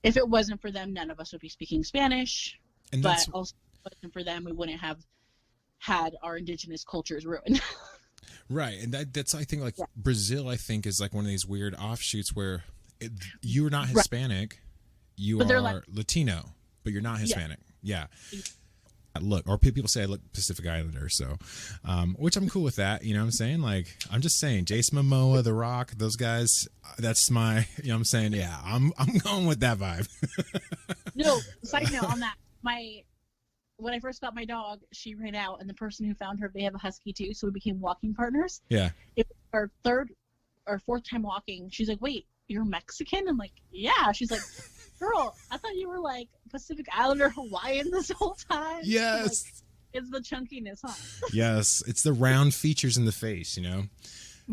If it wasn't for them, none of us would be speaking Spanish. And but also, if it wasn't for them, we wouldn't have had our indigenous cultures ruined. Right. And that's, I think, like, Brazil, I think, is like one of these weird offshoots where you're not Hispanic, you are Latino, but you're not Hispanic. Yeah. Look, or people say I look Pacific Islander, so, which I'm cool with that. You know what I'm saying? Like, I'm just saying, Jason Momoa, The Rock, those guys, that's my, you know what I'm saying? Yeah, I'm going with that vibe. No, side note on that, when I first got my dog, she ran out, and the person who found her, they have a husky too, so we became walking partners. Yeah. It was our third or fourth time walking. She's like, wait, you're Mexican? I'm like, yeah. She's like, girl, I thought you were like Pacific Islander Hawaiian this whole time. Yes. Like, it's the chunkiness, huh? Yes. It's the round features in the face, you know?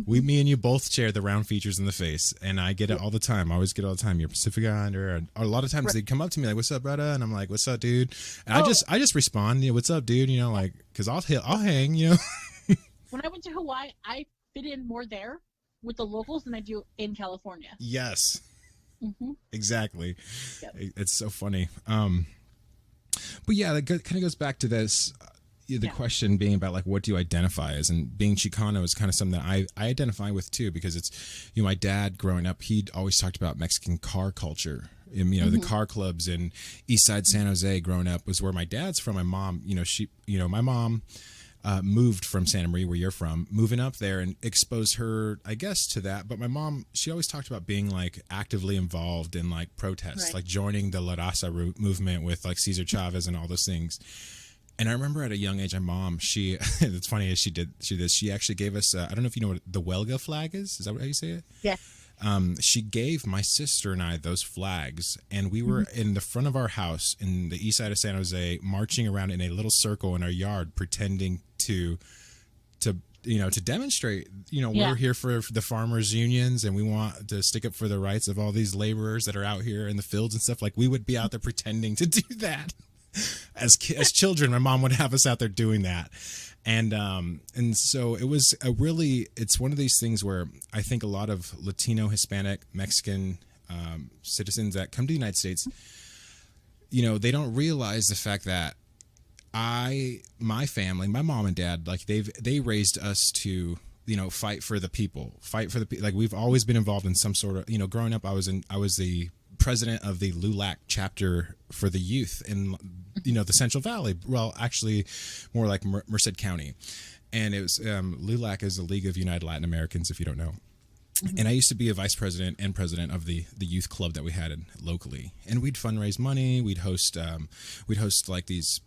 Me and you both share the round features in the face, and I get it all the time. I always get it all the time. You're Pacific Islander. And a lot of times they come up to me like, "What's up, brother?" And I'm like, "What's up, dude?" And I just respond, "Yeah, what's up, dude?" You know, like, because I'll hang, you know. When I went to Hawaii, I fit in more there with the locals than I do in California. Yes. Exactly. Yep. It's so funny. But yeah, that kind of goes back to this. The question being about, like, what do you identify as, and being Chicano is kind of something that I identify with too, because it's, you know, my dad growing up, he'd always talked about Mexican car culture. And, you know, the car clubs in East Side San Jose growing up was where my dad's from. My mom, my mom moved from Santa Maria, where you're from, moving up there, and exposed her, I guess, to that. But my mom, she always talked about being, like, actively involved in, like, protests, like joining the La Raza movement with, like, Cesar Chavez and all those things. And I remember at a young age, my mom, she, it's funny as she actually gave us, I don't know if you know what the Huelga flag is. Is that how you say it? Yeah. She gave my sister and I those flags, and we were in the front of our house in the east side of San Jose, marching around in a little circle in our yard, pretending to demonstrate, we're here for the farmers unions, and we want to stick up for the rights of all these laborers that are out here in the fields and stuff. Like, we would be out there pretending to do that. As children, my mom would have us out there doing that. And so it was it's one of these things where I think a lot of Latino, Hispanic, Mexican citizens that come to the United States, they don't realize the fact that my family, my mom and dad, like they raised us to, fight for the people, like, we've always been involved in some sort of, growing up, I was the president of the LULAC chapter for the youth in, the Central Valley. Well, actually more like Merced County. And it was, LULAC is the League of United Latin Americans, if you don't know. And I used to be a vice president and president of the youth club that we had locally. And we'd fundraise money. We'd host like these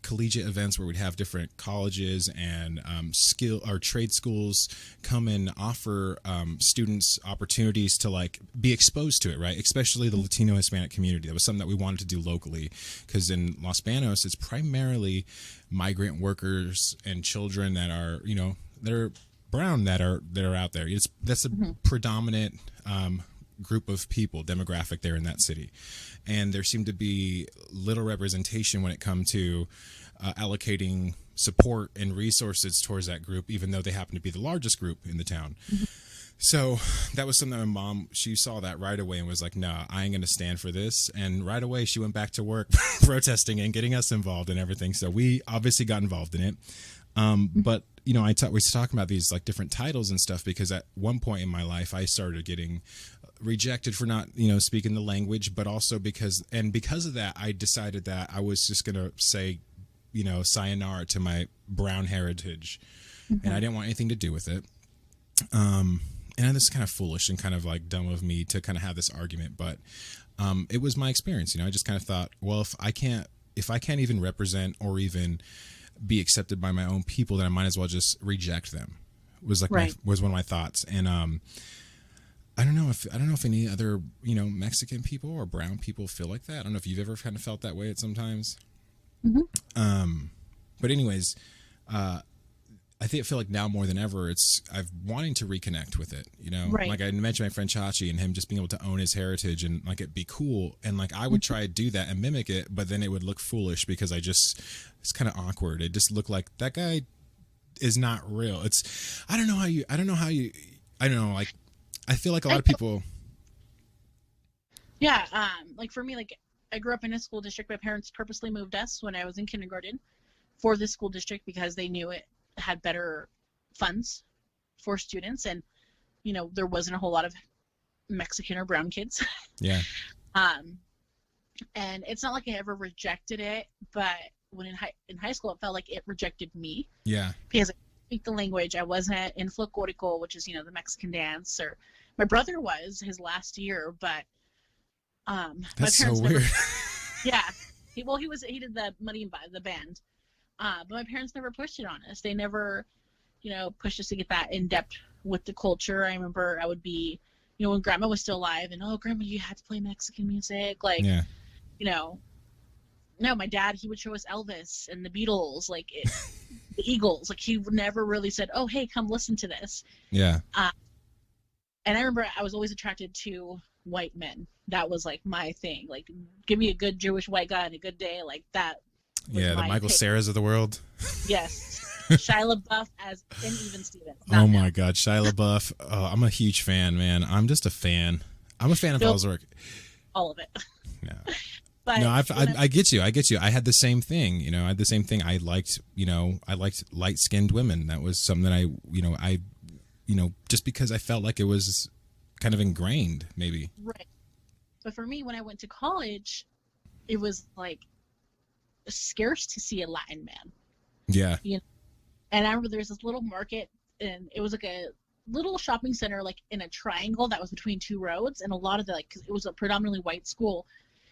collegiate events where we'd have different colleges and skill or trade schools come and offer students opportunities to, like, be exposed to it, right? Especially the Latino Hispanic community. That was something that we wanted to do locally, because in Los Banos, it's primarily migrant workers and children that are, that are brown that are out there. That's a predominant group of people, demographic there in that city, and there seemed to be little representation when it comes to allocating support and resources towards that group, even though they happen to be the largest group in the town. So that was something that my mom, she saw that right away and was like, no, I ain't going to stand for this. And right away she went back to work protesting and getting us involved in everything. So we obviously got involved in it. But we was talking about these, like, different titles and stuff, because at one point in my life I started getting rejected for not, speaking the language, but also because of that, I decided that I was just going to say, sayonara to my brown heritage, and I didn't want anything to do with it. and this is kind of foolish and kind of like dumb of me to kind of have this argument, but it was my experience. You know, I just kind of thought, well, if I can't even represent or even be accepted by my own people, then I might as well just reject them. Was like was one of my thoughts. And I don't know if any other, you know, Mexican people or brown people feel like that. I don't know if you've ever kind of felt that way at sometimes. But anyways, I feel like now more than ever, I've wanting to reconnect with it, you know, like I mentioned my friend Chachi and him just being able to own his heritage and like it'd be cool. And like, I would try to do that and mimic it, but then it would look foolish because it's kind of awkward. It just looked like that guy is not real. I don't know. Like, I feel like a lot of people. Yeah. Like for me, like I grew up in a school district. My parents purposely moved us when I was in kindergarten for this school district because they knew it had better funds for students, and you know there wasn't a whole lot of Mexican or brown kids. Yeah. And it's not like I ever rejected it, but when in high school it felt like it rejected me. Yeah. Because I speak the language. I wasn't in folklorico, which is, you know, the Mexican dance, or my brother was his last year, but that's my parents so weird. Yeah. He did the marimba, the band. But my parents never pushed it on us. They never, you know, pushed us to get that in depth with the culture. I remember I would be, you know, when Grandma was still alive, and Grandma, you had to play Mexican music, like, you know. No, my dad, he would show us Elvis and the Beatles, like the Eagles. Like he never really said, "Oh, hey, come listen to this." Yeah. And I remember I was always attracted to white men. That was like my thing. Like, give me a good Jewish white guy on a good day, like that. Yeah, the Michael Cera's of the world. Yes. Shia LaBeouf as in Even Stevens. Oh my God, Shia LaBeouf. Oh, I'm a huge fan, man. I'm just a fan. I'm a fan of all his work. All of it. Yeah. But no, I get you. I get you. I had the same thing. You know, I had the same thing. I liked light-skinned women. That was something that I just because I felt like it was kind of ingrained, maybe. Right. But for me, when I went to college, it was like scarce to see a Latin man. Yeah. You know? And I remember there's this little market, and it was like a little shopping center, like in a triangle that was between two roads, and a lot of cause it was a predominantly white school.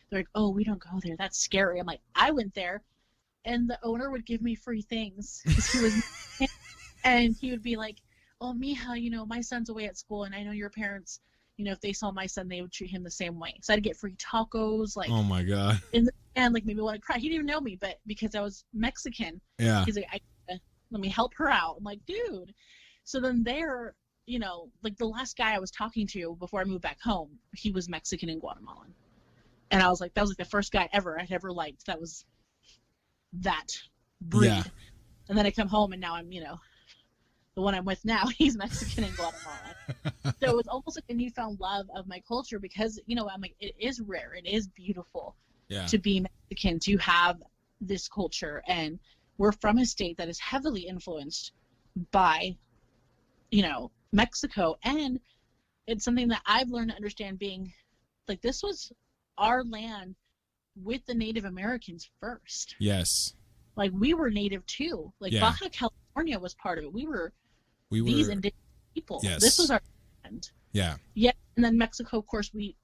They're like, "Oh, we don't go there. That's scary." I'm like, I went there, and the owner would give me free things because he was, and he would be like, "Oh, mija, you know, my son's away at school, and I know your parents, you know, if they saw my son, they would treat him the same way." So I'd get free tacos, like. Oh my God. And like maybe want to cry. He didn't even know me, but because I was Mexican, yeah, he's like, "Let me help her out." I'm like, dude. So then there, you know, like the last guy I was talking to before I moved back home, he was Mexican and Guatemalan. And I was like, that was like the first guy I'd ever liked. That was that breed. Yeah. And then I come home and now I'm, you know, the one I'm with now, he's Mexican and Guatemalan. So it was almost like a newfound love of my culture because, you know, I'm like, it is rare. It is beautiful to be Mexican, to have this culture. And we're from a state that is heavily influenced by, you know, Mexico. And it's something that I've learned to understand being like, this was our land with the Native Americans first. Yes. Like we were native too. Like Baja California was part of it. We were these indigenous people. Yes. This was our land. Yeah. Yeah. And then Mexico, of course, we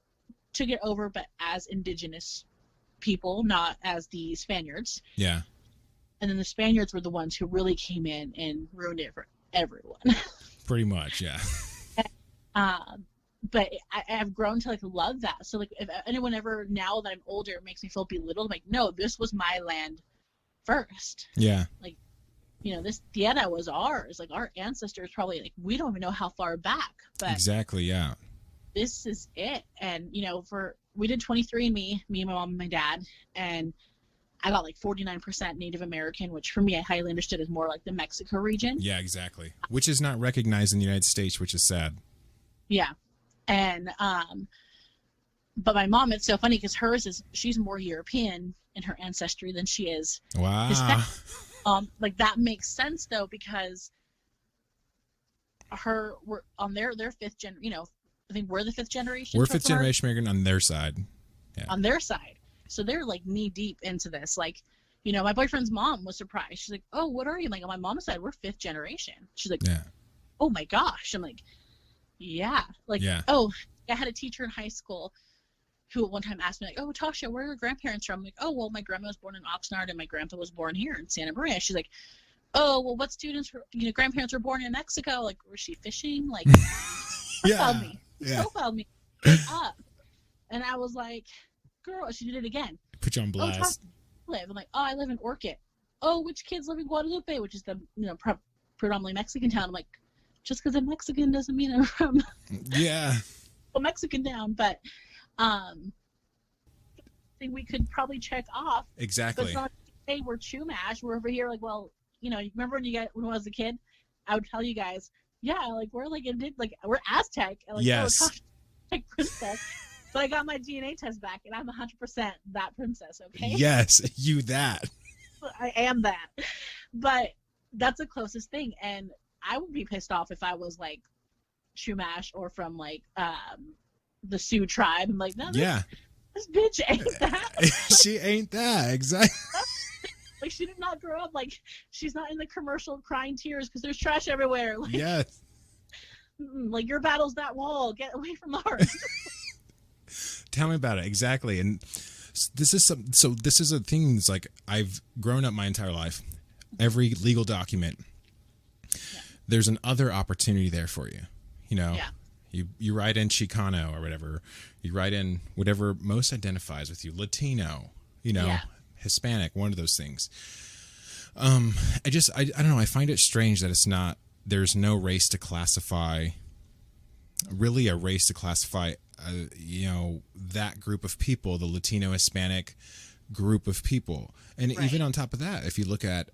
took it over, but as indigenous people, not as the Spaniards. Yeah. And then the Spaniards were the ones who really came in and ruined it for everyone. Pretty much, yeah. But I've grown to like love that. So like if anyone ever, now that I'm older, makes me feel belittled, I'm like, no, this was my land first. Yeah. Like, you know, this Tierra was ours. Like our ancestors probably, like, we don't even know how far back. But exactly, yeah. This is it. And, you know, we did 23andMe, me and my mom and my dad, and I got like 49% Native American, which for me I highly understood as more like the Mexico region. Yeah, exactly. Which is not recognized in the United States, which is sad. Yeah. And but my mom, it's so funny because she's more European in her ancestry than she is Hispanic. Like that makes sense though, because we're on their fifth gen, you know, I think we're the fifth generation. We're fifth generation American on their side. Yeah. On their side. So they're like knee deep into this. Like, you know, my boyfriend's mom was surprised. She's like, "Oh, what are you?" I'm like, on my mom's side, we're fifth generation. She's like, "Oh my gosh." I'm like, Yeah. Like, Yeah. oh, I had a teacher in high school who at one time asked me, like, oh, Tasha, where are your grandparents from? I'm like, oh, well, my grandma was born in Oxnard and my grandpa was born here in Santa Maria. She's like, oh, well, what students were, grandparents were born in Mexico? Like, was she fishing? Like, profiled me. Yeah. Profiled me. Straight up. And I was like, girl, she did it again. Put you on Oh, blast. Tasha, where do you live? I'm like, oh, I live in Orchid. Oh, which kids live in Guadalupe, which is the, predominantly Mexican town. I'm like, just because I'm Mexican doesn't mean I'm from Yeah. a Mexican town. But I think we could probably check off. Exactly. But it's not, hey, we're Chumash. We're over here. Like, well, remember when I was a kid, I would tell you guys, yeah, like we're like we're Aztec. And like, yes. Oh, Tasha, princess. But I got my DNA test back, and I'm 100% that princess. Okay. Yes, you that. I am that. But that's the closest thing, and I would be pissed off if I was like Chumash or from like the Sioux tribe. I'm like, no, this bitch ain't that. She ain't that, exactly. Like, she did not grow up. Like, she's not in the commercial crying tears because there's trash everywhere. Like, yes. Like, your battle's that wall. Get away from ours. Tell me about it. Exactly. And this is a thing. It's like, I've grown up my entire life. Every legal document, there's an other opportunity there for you. You write in Chicano or whatever. You write in whatever most identifies with you. Latino, Hispanic, one of those things. I don't know. I find it strange that there's no race to classify, really a race to classify, that group of people, the Latino Hispanic group of people. And right. Even on top of that, if you look at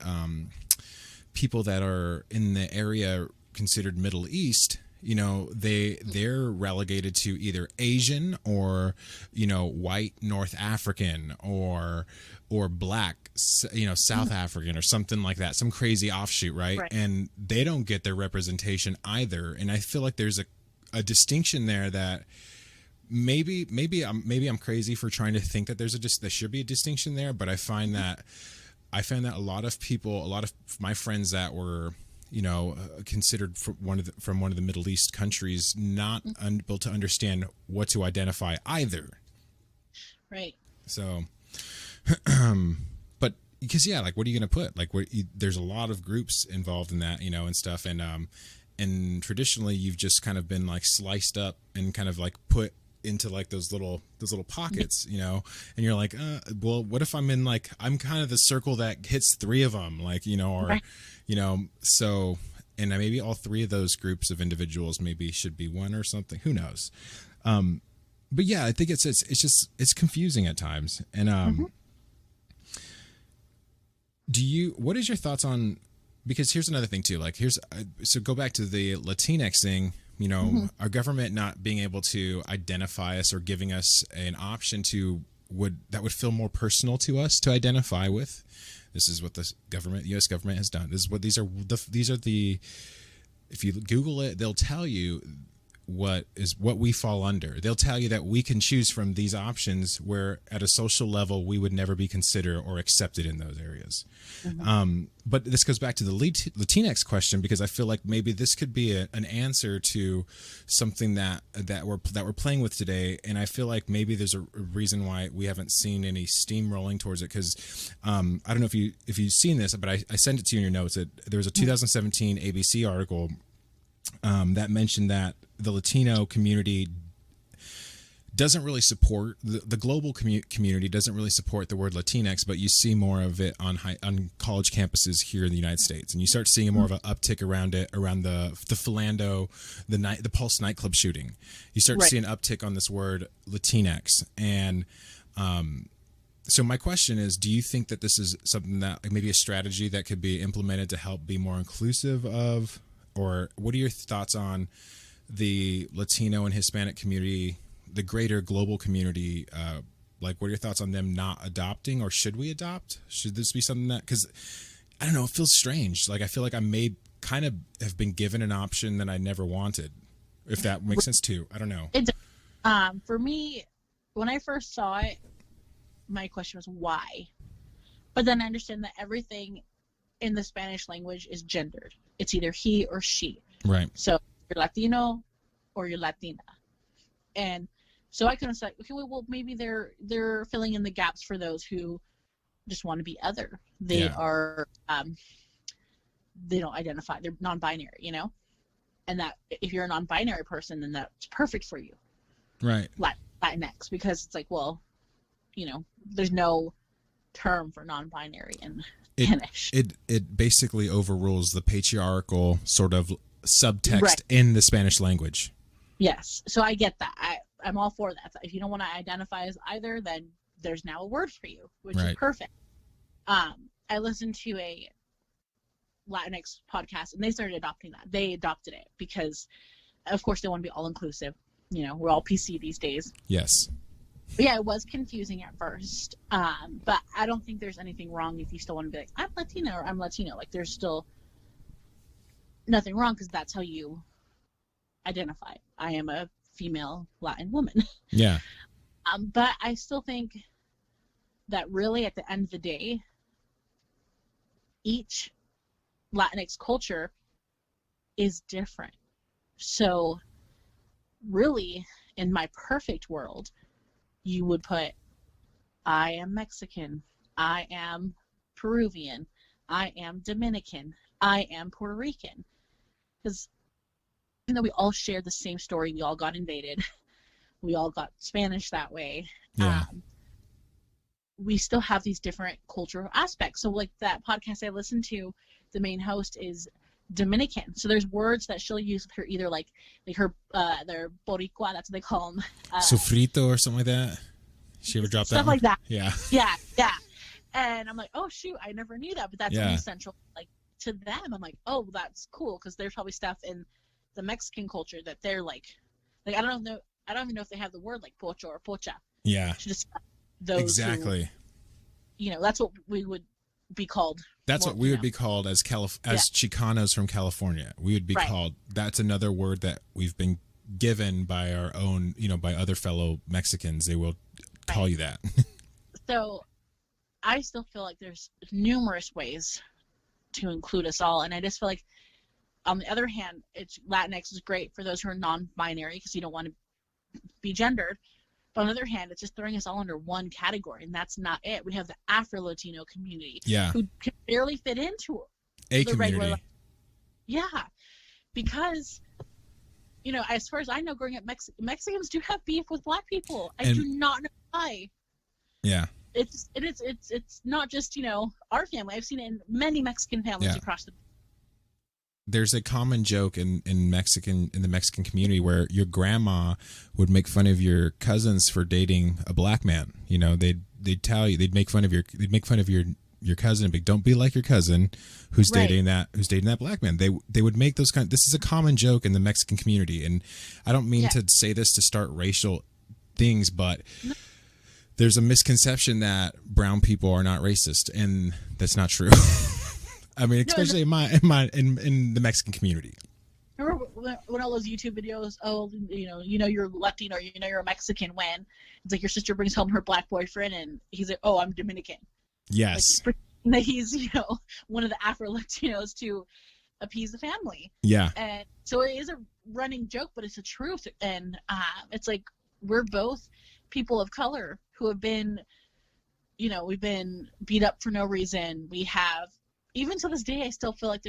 people that are in the area considered Middle East, they're relegated to either Asian or, white North African or black, South African or something like that, some crazy offshoot, right? And they don't get their representation either. And I feel like there's a distinction there that maybe I'm crazy for trying to think that there should be a distinction there, but I find that a lot of people, a lot of my friends that were considered from one of the Middle East countries, not able to understand what to identify either. Right. So, but because like, what are you going to put? Like, there's a lot of groups involved in that, and stuff, and traditionally you've just kind of been like sliced up and kind of like put into like those little pockets, and you're like, well, what if I'm kind of the circle that hits three of them, like, or, so, and maybe all three of those groups of individuals maybe should be one or something, who knows? But yeah, I think it's confusing at times. And, what is your thoughts on, because here's another thing too, like so go back to the Latinx thing, our government not being able to identify us or giving us an option that would feel more personal to us to identify with. This is what the U.S. government has done. This is what these are the, if you Google it, they'll tell you what we fall under. They'll tell you that we can choose from these options where at a social level we would never be considered or accepted in those areas. But this goes back to the Latinx question, because I feel like maybe this could be an answer to something that we're playing with today, and I feel like maybe there's a reason why we haven't seen any steam rolling towards it. Because I don't know if you've seen this, but I sent it to you in your notes. There was a 2017 ABC article that mentioned that the Latino community doesn't really support the global community doesn't really support the word Latinx, but you see more of it on college campuses here in the United States, and you start seeing more of an uptick around the Philando, the Pulse nightclub shooting. You start to see an uptick on this word Latinx, and so my question is, do you think that this is something that, like, maybe a strategy that could be implemented to help be more inclusive of, or what are your thoughts on the Latino and Hispanic community, the greater global community? Like, what are your thoughts on them not adopting, or should we adopt? Should this be something that, because I don't know, it feels strange. Like, I feel like I may kind of have been given an option that I never wanted, if that makes sense too. I don't know. For me, when I first saw it, my question was why? But then I understand that everything in the Spanish language is gendered. It's either he or she. Right. So if you're Latino or you're Latina. And so I kind of said, okay, well, maybe they're filling in the gaps for those who just want to be other. They are, they don't identify, they're non-binary, you know? And that if you're a non-binary person, then that's perfect for you. Right. Latinx, because it's like, well, you know, there's no term for non-binary in Spanish. It basically overrules the patriarchal sort of subtext in the Spanish language. Yes. So I get that. I'm all for that. If you don't want to identify as either, then there's now a word for you, which is perfect. I listened to a Latinx podcast, and they started adopting that. They adopted it because, of course, they want to be all-inclusive. You know, we're all PC these days. Yes. But yeah, it was confusing at first. But I don't think there's anything wrong if you still want to be like, I'm Latina or I'm Latino. Like, there's still nothing wrong because that's how you identify. I am a female Latin woman. Yeah. But I still think that really at the end of the day, each Latinx culture is different. So really, in my perfect world, you would put, I am Mexican, I am Peruvian, I am Dominican, I am Puerto Rican. Because even though we all share the same story, we all got invaded, we all got Spanish that way. Yeah. We still have these different cultural aspects. So like that podcast I listened to, the main host is Dominican. So there's words that she'll use with her, either like her, their boricua, that's what they call them. Sofrito or something like that. She ever dropped that? Stuff like that. Yeah. Yeah. And I'm like, oh shoot, I never knew that, but that's essential. Like to them, I'm like, oh, that's cool, because there's probably stuff in the Mexican culture that they're like I don't even know if they have the word like pocho or pocha. Yeah. Just those exactly. Who, that's what we would be called. That's what we would be called as Chicanos from California. We would be called. That's another word that we've been given by our own, by other fellow Mexicans. They will call you that. So I still feel like there's numerous ways to include us all. And I just feel like, on the other hand, Latinx is great for those who are non-binary because you don't want to be gendered. But on the other hand, it's just throwing us all under one category, and that's not it. We have the Afro-Latino community, who can barely fit into the community. Regular. Yeah, because, as far as I know, growing up, Mexicans do have beef with Black people. I do not know why. Yeah. It's not just, our family. I've seen it in many Mexican families across the. There's a common joke in the Mexican community where your grandma would make fun of your cousins for dating a Black man. They'd make fun of your cousin, but don't be like your cousin who's dating that Black man. They would make those this is a common joke in the Mexican community, and I don't mean to say this to start racial things, but there's a misconception that brown people are not racist, and that's not true. I mean, especially in the Mexican community. Remember when all those YouTube videos? Oh, you're Latino, or you're a Mexican. When it's like your sister brings home her Black boyfriend, and he's like, "Oh, I'm Dominican." Yes. Like, that he's one of the Afro Latinos to appease the family. Yeah. And so it is a running joke, but it's the truth. And it's like we're both people of color who have been, we've been beat up for no reason. We have. Even to this day, I still feel like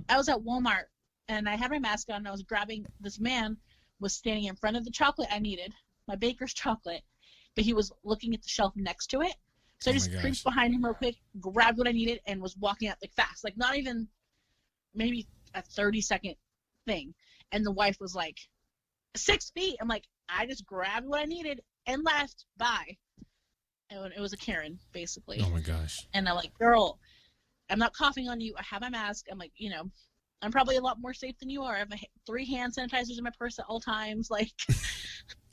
I was at Walmart, and I had my mask on, and I was grabbing, this man was standing in front of the chocolate I needed, my baker's chocolate, but he was looking at the shelf next to it. So I just creeped behind him real quick, grabbed what I needed, and was walking out fast. Like, not even maybe a 30-second thing. And the wife was like, 6 feet. I'm like, I just grabbed what I needed and left. Bye. And it was a Karen, basically. Oh, my gosh. And I'm like, girl, I'm not coughing on you. I have my mask. I'm like, I'm probably a lot more safe than you are. I have 3 hand sanitizers in my purse at all times. Like,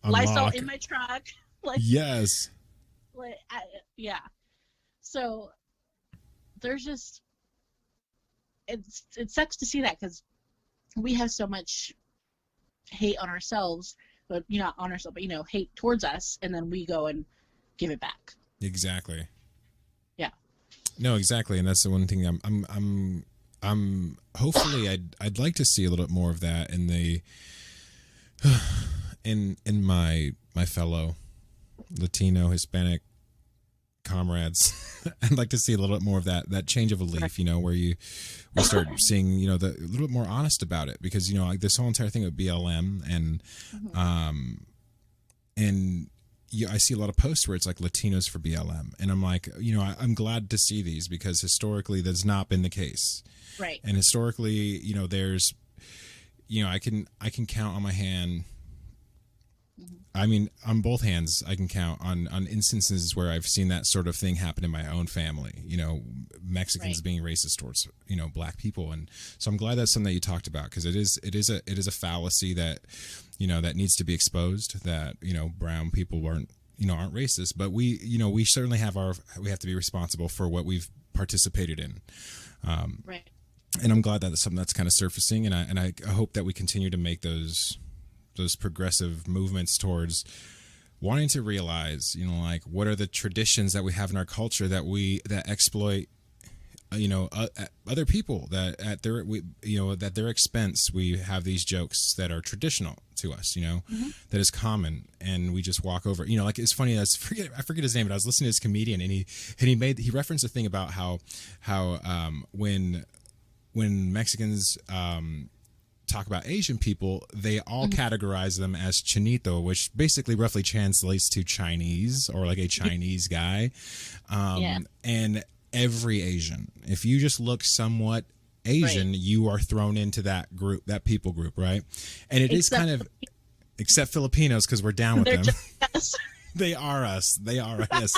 Lysol in my truck. Like, yes. Like, yeah. So there's just, it sucks to see that, because we have so much hate on ourselves, but not on ourselves, but hate towards us, and then we go and give it back. Exactly. Yeah. No, exactly, and that's the one thing I'm hopefully I'd like to see a little bit more of that in the in my fellow Latino, Hispanic comrades, I'd like to see a little bit more of that change of a leaf, where we start seeing, a little bit more honest about it, because, like this whole entire thing with BLM and I see a lot of posts where it's like Latinos for BLM, and I'm like, I'm glad to see these, because historically that's not been the case. Right. And historically, there's, I can count on my hand. I mean, on both hands, I can count on instances where I've seen that sort of thing happen in my own family. Mexicans being racist towards black people, and so I'm glad that's something that you talked about, because it is a fallacy that that needs to be exposed. That brown people aren't racist, but we certainly we have to be responsible for what we've participated in. Right. And I'm glad that that's something that's kind of surfacing, and I hope that we continue to make those progressive movements towards wanting to realize, like, what are the traditions that we have in our culture that exploit, other people, that at their expense we have these jokes that are traditional to us, that is common, and we just walk over. Like, it's funny. I forget his name, but I was listening to this comedian, and he referenced a thing about how when Mexicans talk about Asian people, they all categorize them as chinito, which basically roughly translates to Chinese, or like a Chinese guy. And every Asian, if you just look somewhat Asian, you are thrown into that group, that people group, right? And it is kind of, except Filipinos, because we're down with them. They are us. They are us.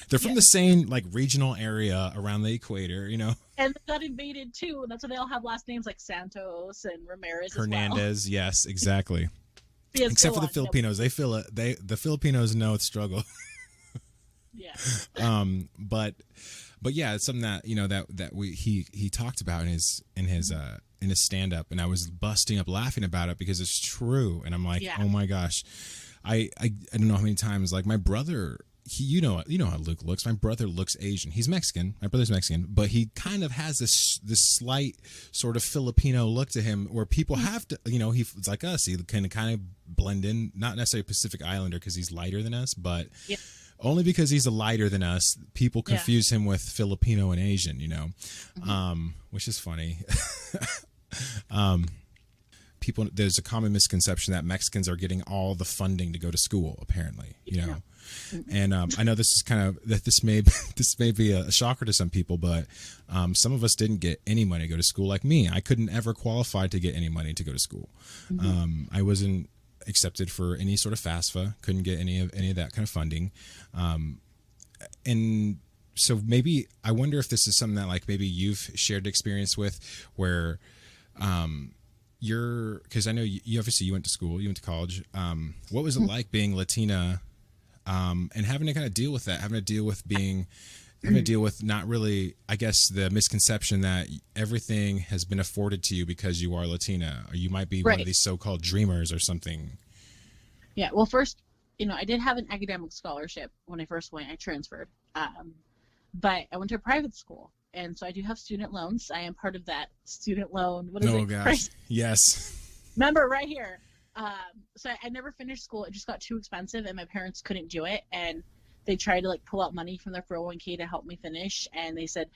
They're from the same like regional area around the equator, And they got invaded too. That's why they all have last names like Santos and Ramirez. Hernandez. As well. Yes, exactly. Yes, except for the Filipinos, they feel it. The Filipinos know it's struggle. Yeah. But yeah, it's something that he talked about in his stand up, and I was busting up laughing about it because it's true, and I'm like, oh my gosh. I don't know how many times, like, my brother, you know how Luke looks. My brother looks Asian. He's Mexican. My brother's Mexican, but he kind of has this slight sort of Filipino look to him, where people have to, he's like us. He can kind of blend in, not necessarily Pacific Islander because he's lighter than us, but only because he's lighter than us, people confuse him with Filipino and Asian, which is funny. There's a common misconception that Mexicans are getting all the funding to go to school, apparently, and I know this may be a shocker to some people, but some of us didn't get any money to go to school. Like me, I couldn't ever qualify to get any money to go to school. I wasn't accepted for any sort of FAFSA, couldn't get any of that kind of funding, and so maybe I wonder if this is something that, like, maybe you've shared experience with, where because I know you obviously you went to school, you went to college. What was it like being Latina, and having to kind of deal with that, having to deal with not really, I guess, the misconception that everything has been afforded to you because you are Latina, or you might be one of these so-called dreamers or something. Yeah. Well, first, I did have an academic scholarship when I first went. I transferred, but I went to a private school. And so I do have student loans. I am part of that student loan. What is it? Oh, gosh. Yes. Remember, right here. So I never finished school. It just got too expensive, and my parents couldn't do it. And they tried to, like, pull out money from their 401k to help me finish. And they said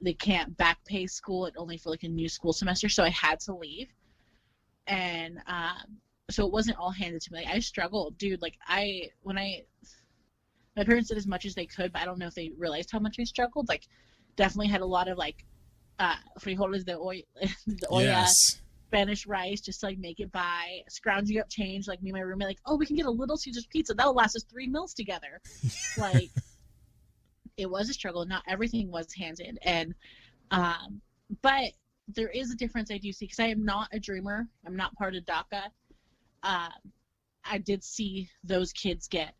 they can't back pay school. It only for, like, a new school semester. So I had to leave. And so it wasn't all handed to me. Like, I struggled. Dude, like, my parents did as much as they could, but I don't know if they realized how much I struggled. Like, definitely had a lot of, like, frijoles de olla, Spanish rice, just to, like, make it by, scrounging up change, like, me and my roommate, like, oh, we can get a Little Caesars pizza, that'll last us 3 meals together. Like, it was a struggle. Not everything was handed, and but there is a difference I do see, because I am not a dreamer. I'm not part of DACA. I did see those kids get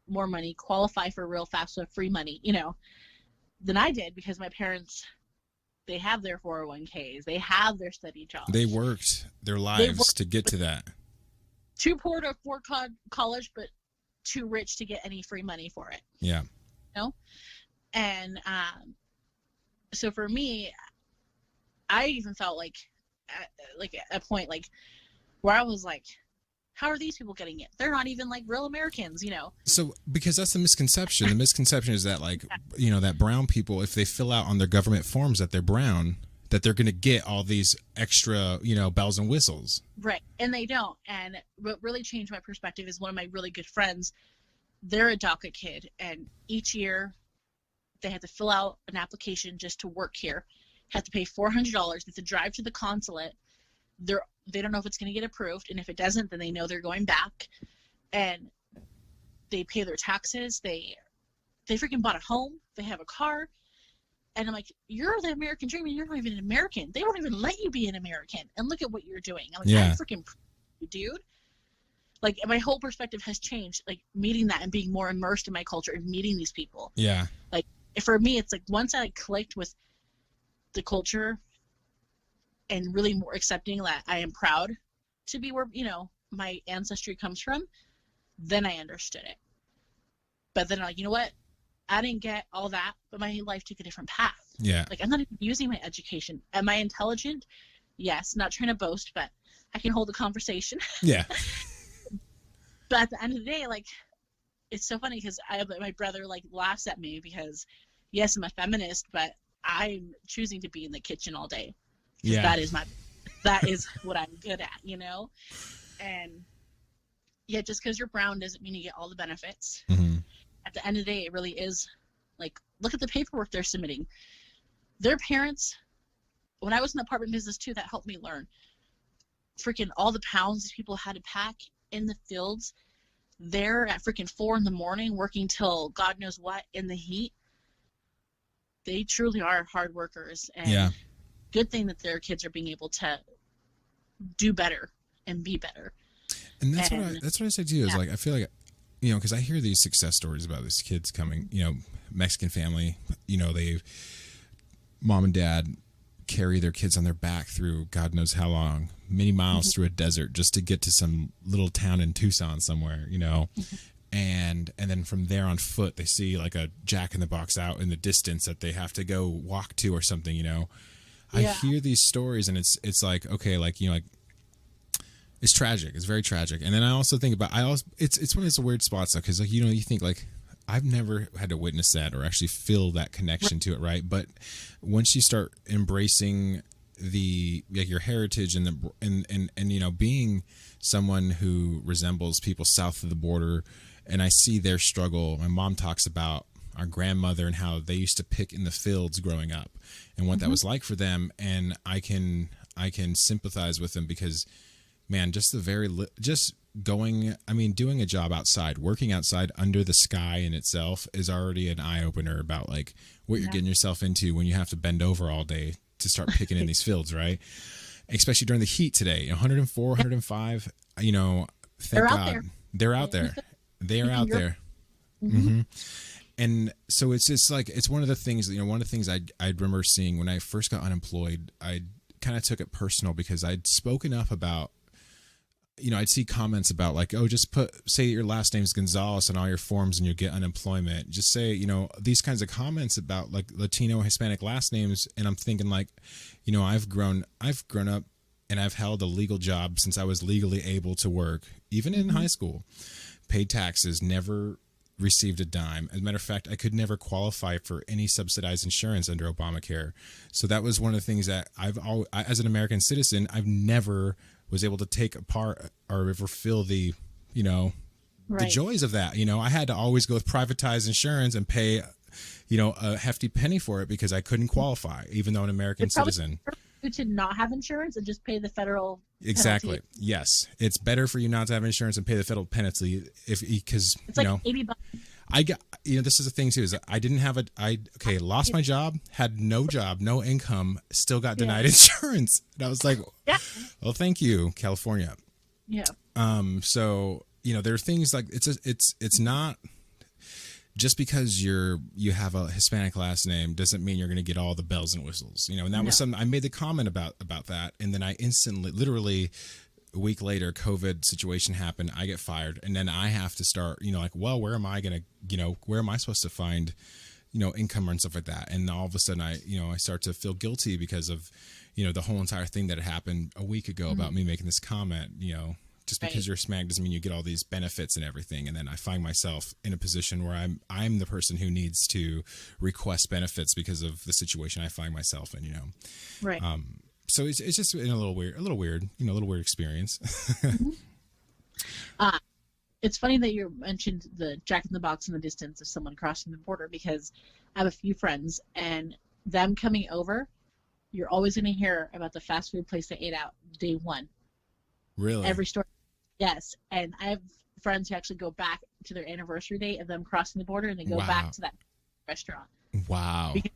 more money, qualify for real FAFSA free money, than I did, because my parents, they have their 401ks, they have their steady jobs. They worked their lives to get to that. Too poor to afford college, but too rich to get any free money for it. Yeah. And so for me, I even felt like at a point, like, where I was like, How are these people getting it? They're not even like real Americans, you know? So, because that's the misconception. The misconception is that, like, you know, that brown people, if they fill out on their government forms that they're brown, that they're going to get all these extra, you know, bells and whistles. Right. And they don't. And what really changed my perspective is one of my really good friends, they're a DACA kid. And each year they had to fill out an application just to work here, have to pay $400. They have to drive to the consulate. They don't know if it's going to get approved. And if it doesn't, then they know they're going back. And they pay their taxes. They freaking bought a home. They have a car. And I'm like, you're the American dream, and you're not even an American. They won't even let you be an American. And look at what you're doing. I'm like, I'm freaking dude. Like, my whole perspective has changed, like, meeting that and being more immersed in my culture and meeting these people. Yeah. Like, for me, it's like once I clicked with the culture and really more accepting that I am proud to be where, you know, my ancestry comes from, then I understood it. But then I'm like, you know what? I didn't get all that, but my life took a different path. Yeah. Like, I'm not even using my education. Am I intelligent? Yes. Not trying to boast, but I can hold a conversation. Yeah. But at the end of the day, like, it's so funny because my brother, like, laughs at me because, yes, I'm a feminist, but I'm choosing to be in the kitchen all day. Yeah. That is what I'm good at, you know? And, yeah, just because you're brown doesn't mean you get all the benefits. Mm-hmm. At the end of the day, it really is, like, look at the paperwork they're submitting. Their parents, when I was in the apartment business too, that helped me learn. Freaking all the pounds these people had to pack in the fields. They're at freaking 4 a.m. working till God knows what in the heat. They truly are hard workers. And good thing that their kids are being able to do better and be better. And that's what I say too, is like, I feel like, you know, because I hear these success stories about these kids coming, you know, Mexican family, you know, mom and dad carry their kids on their back through God knows how long, many miles through a desert just to get to some little town in Tucson somewhere, you know, and then from there on foot, they see like a Jack in the Box out in the distance that they have to go walk to or something, you know. I hear these stories and it's like, okay, like, you know, like, it's tragic. It's very tragic. And then I also think about, it's one of those weird spots though, because, like, you know, you think like, I've never had to witness that or actually feel that connection to it, right? But once you start embracing your heritage and you know, being someone who resembles people south of the border, and I see their struggle. My mom talks about our grandmother and how they used to pick in the fields growing up and what that was like for them, and I can sympathize with them because, man, doing a job outside, working outside under the sky in itself is already an eye opener about like what you're getting yourself into when you have to bend over all day to start picking in these fields, right? Especially during the heat today, 104, 105, you know, thank God they're out there. They are out there. And so it's just like, it's one of the things, you know, one of the things I remember seeing when I first got unemployed, I kind of took it personal because I'd spoken up about, you know, I'd see comments about like, oh, just say your last name's Gonzalez on all your forms and you'll get unemployment. Just say, you know, these kinds of comments about like Latino, Hispanic last names. And I'm thinking like, you know, I've grown up and I've held a legal job since I was legally able to work, even in high school, paid taxes, never received a dime. As a matter of fact, I could never qualify for any subsidized insurance under Obamacare. So that was one of the things that as an American citizen, I've never was able to take apart or ever feel the, you know, the joys of that. You know, I had to always go with privatized insurance and pay, you know, a hefty penny for it because I couldn't qualify, even though an American citizen. To not have insurance and just pay the federal Exactly. penalty. Yes, it's better for you not to have insurance and pay the federal penalty because It's you like know $80. I got, you know, this is the thing too, is that I didn't have lost my job, had no job, no income, still got denied insurance. And I was like, well, thank you, California. Yeah. So, you know, there are things like it's not just because you have a Hispanic last name doesn't mean you're going to get all the bells and whistles, you know, and that was something I made the comment about that. And then I instantly, literally a week later, COVID situation happened. I get fired. And then I have to start, you know, like, well, where am I going to, you know, where am I supposed to find, you know, income and stuff like that? And all of a sudden I start to feel guilty because of, you know, the whole entire thing that had happened a week ago about me making this comment, you know, just because you're Hispanic doesn't mean you get all these benefits and everything. And then I find myself in a position where I'm the person who needs to request benefits because of the situation I find myself in, Right. So it's just a little weird, a little weird experience. Mm-hmm. It's funny that you mentioned the Jack in the Box in the distance of someone crossing the border, because I have a few friends, and them coming over, you're always going to hear about the fast food place they ate out day one. Really? Every story. Yes. And I have friends who actually go back to their anniversary date of them crossing the border, and they go back to that restaurant. Wow. Because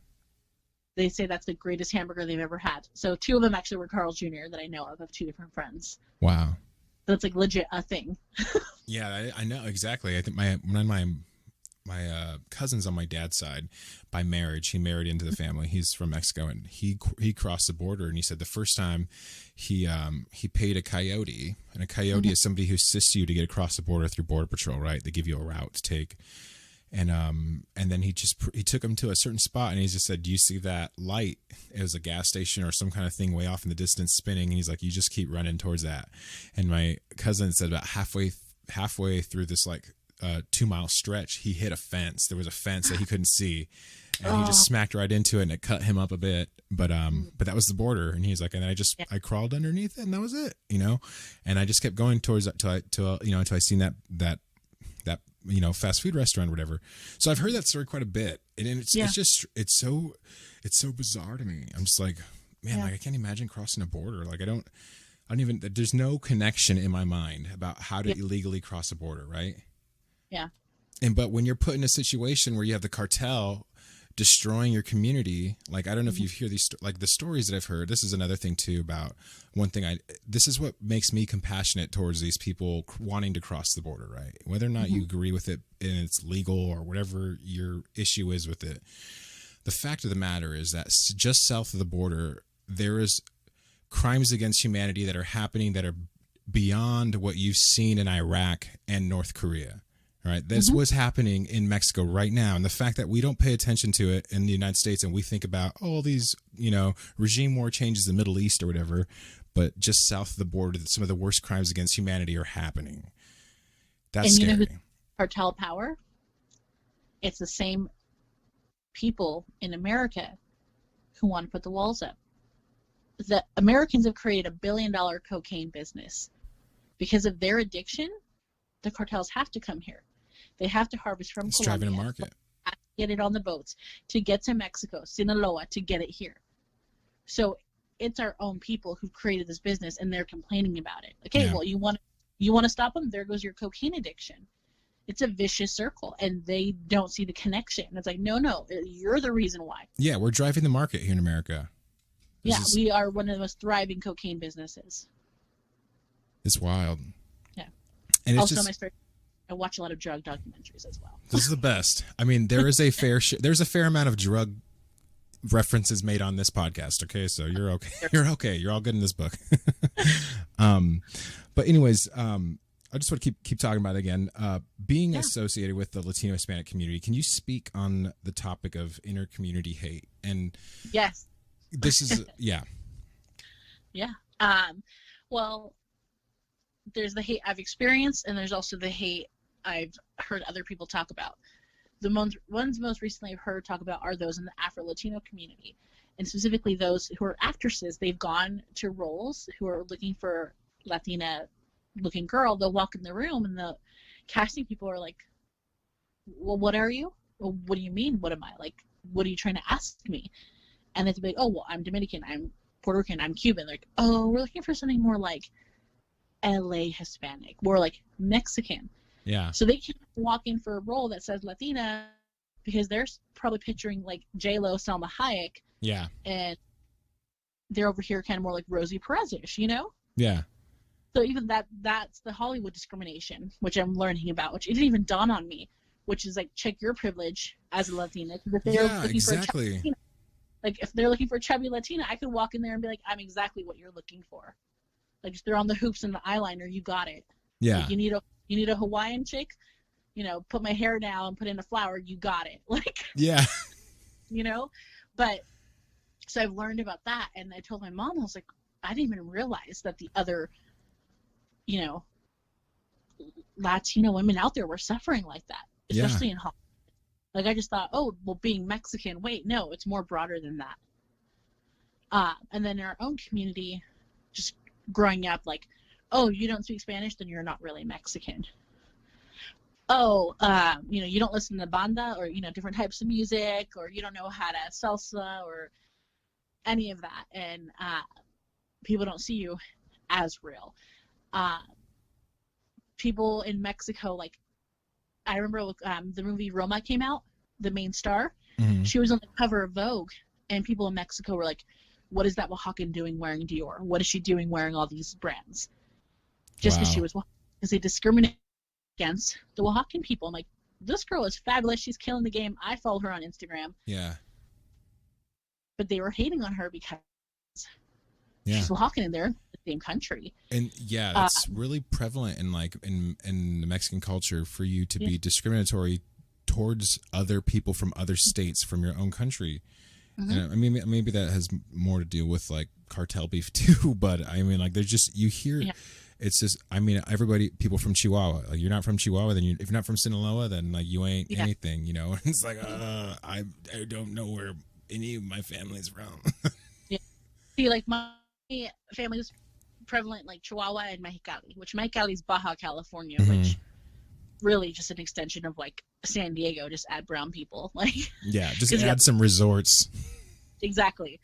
they say that's the greatest hamburger they've ever had. So 2 of them actually were Carl's Jr. that I know of 2 different friends. Wow. So it's like legit a thing. Yeah, I know exactly. I think my cousin's on my dad's side by marriage. He married into the family. He's from Mexico, and he crossed the border. And he said the first time he paid a coyote, and a coyote is somebody who assists you to get across the border through Border Patrol. Right? They give you a route to take. And then he took him to a certain spot, and he just said, "Do you see that light? It was a gas station or some kind of thing way off in the distance spinning." And he's like, "You just keep running towards that." And my cousin said about halfway through this 2-mile stretch, he hit a fence. There was a fence that he couldn't see, and he just smacked right into it, and it cut him up a bit. But that was the border, and he's like, and I crawled underneath it, and that was it, And I just kept going towards that until I seen that fast food restaurant or whatever. So I've heard that story quite a bit, and it's so bizarre to me. I'm just like, man, I can't imagine crossing a border. Like I don't even, there's no connection in my mind about how to illegally cross a border, right? Yeah. But when you're put in a situation where you have the cartel destroying your community, like I don't know if you hear these the stories that I've heard. This is another thing too about one thing this is what makes me compassionate towards these people wanting to cross the border, right? Whether or not you agree with it and it's legal or whatever your issue is with it. The fact of the matter is that just south of the border, there is crimes against humanity that are happening that are beyond what you've seen in Iraq and North Korea. Right. That's what's happening in Mexico right now. And the fact that we don't pay attention to it in the United States, and we think about all these, regime war changes in the Middle East or whatever, but just south of the border, some of the worst crimes against humanity are happening. That's scary. Who's cartel power? It's the same people in America who want to put the walls up. The Americans have created $1 billion cocaine business. Because of their addiction, the cartels have to come here. They have to harvest from Colombia. Driving a market. Get it on the boats to get to Mexico, Sinaloa, to get it here. So it's our own people who've created this business, and they're complaining about it. Okay, well, you want to stop them? There goes your cocaine addiction. It's a vicious circle, and they don't see the connection. It's like, no, you're the reason why. Yeah, we're driving the market here in America. We are one of the most thriving cocaine businesses. It's wild. Yeah. And it's also, I watch a lot of drug documentaries as well. This is the best. I mean, there's a fair amount of drug references made on this podcast. Okay, so you're okay. You're okay. You're all good in this book. But anyways, I just want to keep talking about it again. Being associated with the Latino Hispanic community, can you speak on the topic of inter-community hate? And yes, this is yeah. Well, there's the hate I've experienced, and there's also the hate I've heard other people talk about. The ones most recently I've heard talk about are those in the Afro-Latino community, and specifically those who are actresses. They've gone to roles who are looking for Latina-looking girl. They'll walk in the room, and the casting people are like, well, what are you? Well, what do you mean, what am I? Like, what are you trying to ask me? And they'll be like, oh, well, I'm Dominican, I'm Puerto Rican, I'm Cuban. They're like, oh, we're looking for something more like LA Hispanic, more like Mexican. Yeah. So they can't walk in for a role that says Latina because they're probably picturing like J-Lo, Salma Hayek. Yeah. And they're over here kind of more like Rosie Perez-ish, Yeah. So even that's the Hollywood discrimination, which I'm learning about, which it didn't even dawn on me, which is like, check your privilege as a Latina. If they're looking for a chubby Latina, like if they're looking for a chubby Latina, I could walk in there and be like, I'm exactly what you're looking for. Like if they're on the hoops and the eyeliner, you got it. Yeah. Like, you need a Hawaiian chick, put my hair down and put in a flower, you got it. Like, yeah. But so I've learned about that, and I told my mom, I was like, I didn't even realize that the other, Latino women out there were suffering like that, especially in Hollywood. Like, I just thought, oh, well, being Mexican, wait, no, it's more broader than that. And then in our own community, just growing up, like, oh, you don't speak Spanish, then you're not really Mexican. Oh, you don't listen to banda or, different types of music, or you don't know how to salsa or any of that. And people don't see you as real. People in Mexico, like, I remember the movie Roma came out, the main star. Mm-hmm. She was on the cover of Vogue, and people in Mexico were like, what is that Oaxacan doing wearing Dior? What is she doing wearing all these brands? Just because she was Oaxacan. Because they discriminate against the Oaxacan people. I'm like, this girl is fabulous. She's killing the game. I follow her on Instagram. Yeah. But they were hating on her because she's Oaxacan and they're in the same country. And that's really prevalent in in the Mexican culture for you to be discriminatory towards other people from other states from your own country. Mm-hmm. And I mean, maybe that has more to do with like cartel beef too, but I mean, like, there's just, you hear, it's just, I mean, people from Chihuahua, like, you're not from Chihuahua, then if you're not from Sinaloa, then like you ain't anything, It's like, I don't know where any of my family's from. See, like, my family was prevalent, like Chihuahua and Mexicali, which Mexicali is Baja California, which really just an extension of like San Diego, just add brown people, like, just add some resorts. Exactly.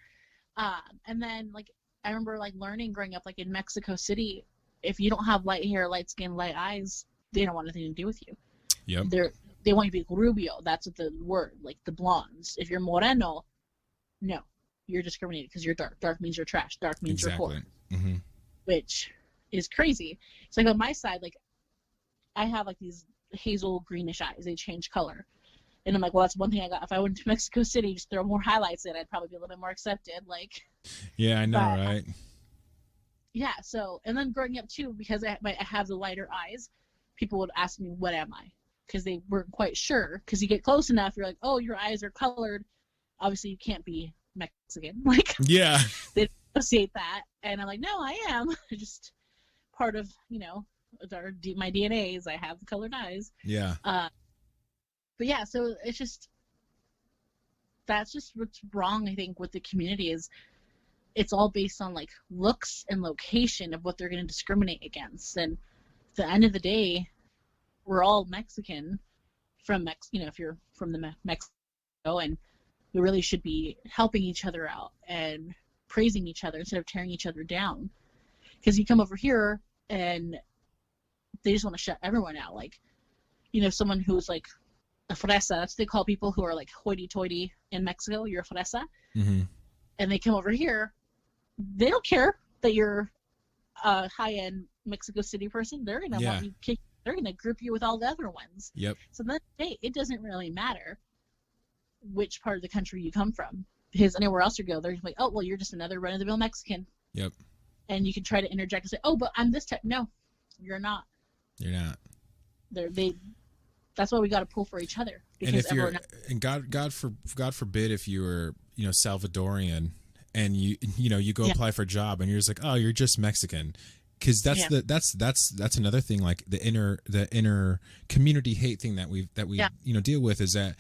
And then, like, I remember like learning growing up, like in Mexico City, if you don't have light hair, light skin, light eyes, they don't want anything to do with you. Yep. They want you to be rubio. That's what the word, like the blondes. If you're moreno, no, you're discriminated because you're dark. Dark means you're trash. Dark means you're poor. Mm-hmm. Which is crazy. It's like on my side, like, I have like these hazel greenish eyes. They change color. And I'm like, well, that's one thing I got. If I went to Mexico City, just throw more highlights in, I'd probably be a little bit more accepted. Like, yeah, I know, right? Yeah. So, and then growing up too, because I have the lighter eyes, people would ask me, what am I? Because they weren't quite sure. Because you get close enough, you're like, oh, your eyes are colored. Obviously, you can't be Mexican. Like, they associate that. And I'm like, no, I am. Just part of, my DNA is I have colored eyes. Yeah. But yeah, so it's just, that's just what's wrong, I think, with the community is it's all based on like looks and location of what they're going to discriminate against. And at the end of the day, we're all Mexican from if you're from the Mexico, and we really should be helping each other out and praising each other instead of tearing each other down. Because you come over here and they just want to shut everyone out. Like, someone who's like a fresa, that's what they call people who are like hoity-toity in Mexico. You're a fresa. Mm-hmm. And they come over here. They don't care that you're a high-end Mexico City person. They're going to want you kick. They're going to group you with all the other ones. Yep. So then, it doesn't really matter which part of the country you come from. Because anywhere else you go, they're like, oh, well, you're just another run-of-the-mill Mexican. Yep. And you can try to interject and say, oh, but I'm this type. No, you're not. You're not. That's why we got to pull for each other. And if you're, and God forbid if you were, Salvadorian, and you go apply for a job, and you're just like, oh, you're just Mexican, because that's another thing, like the inner community hate thing that we deal with is that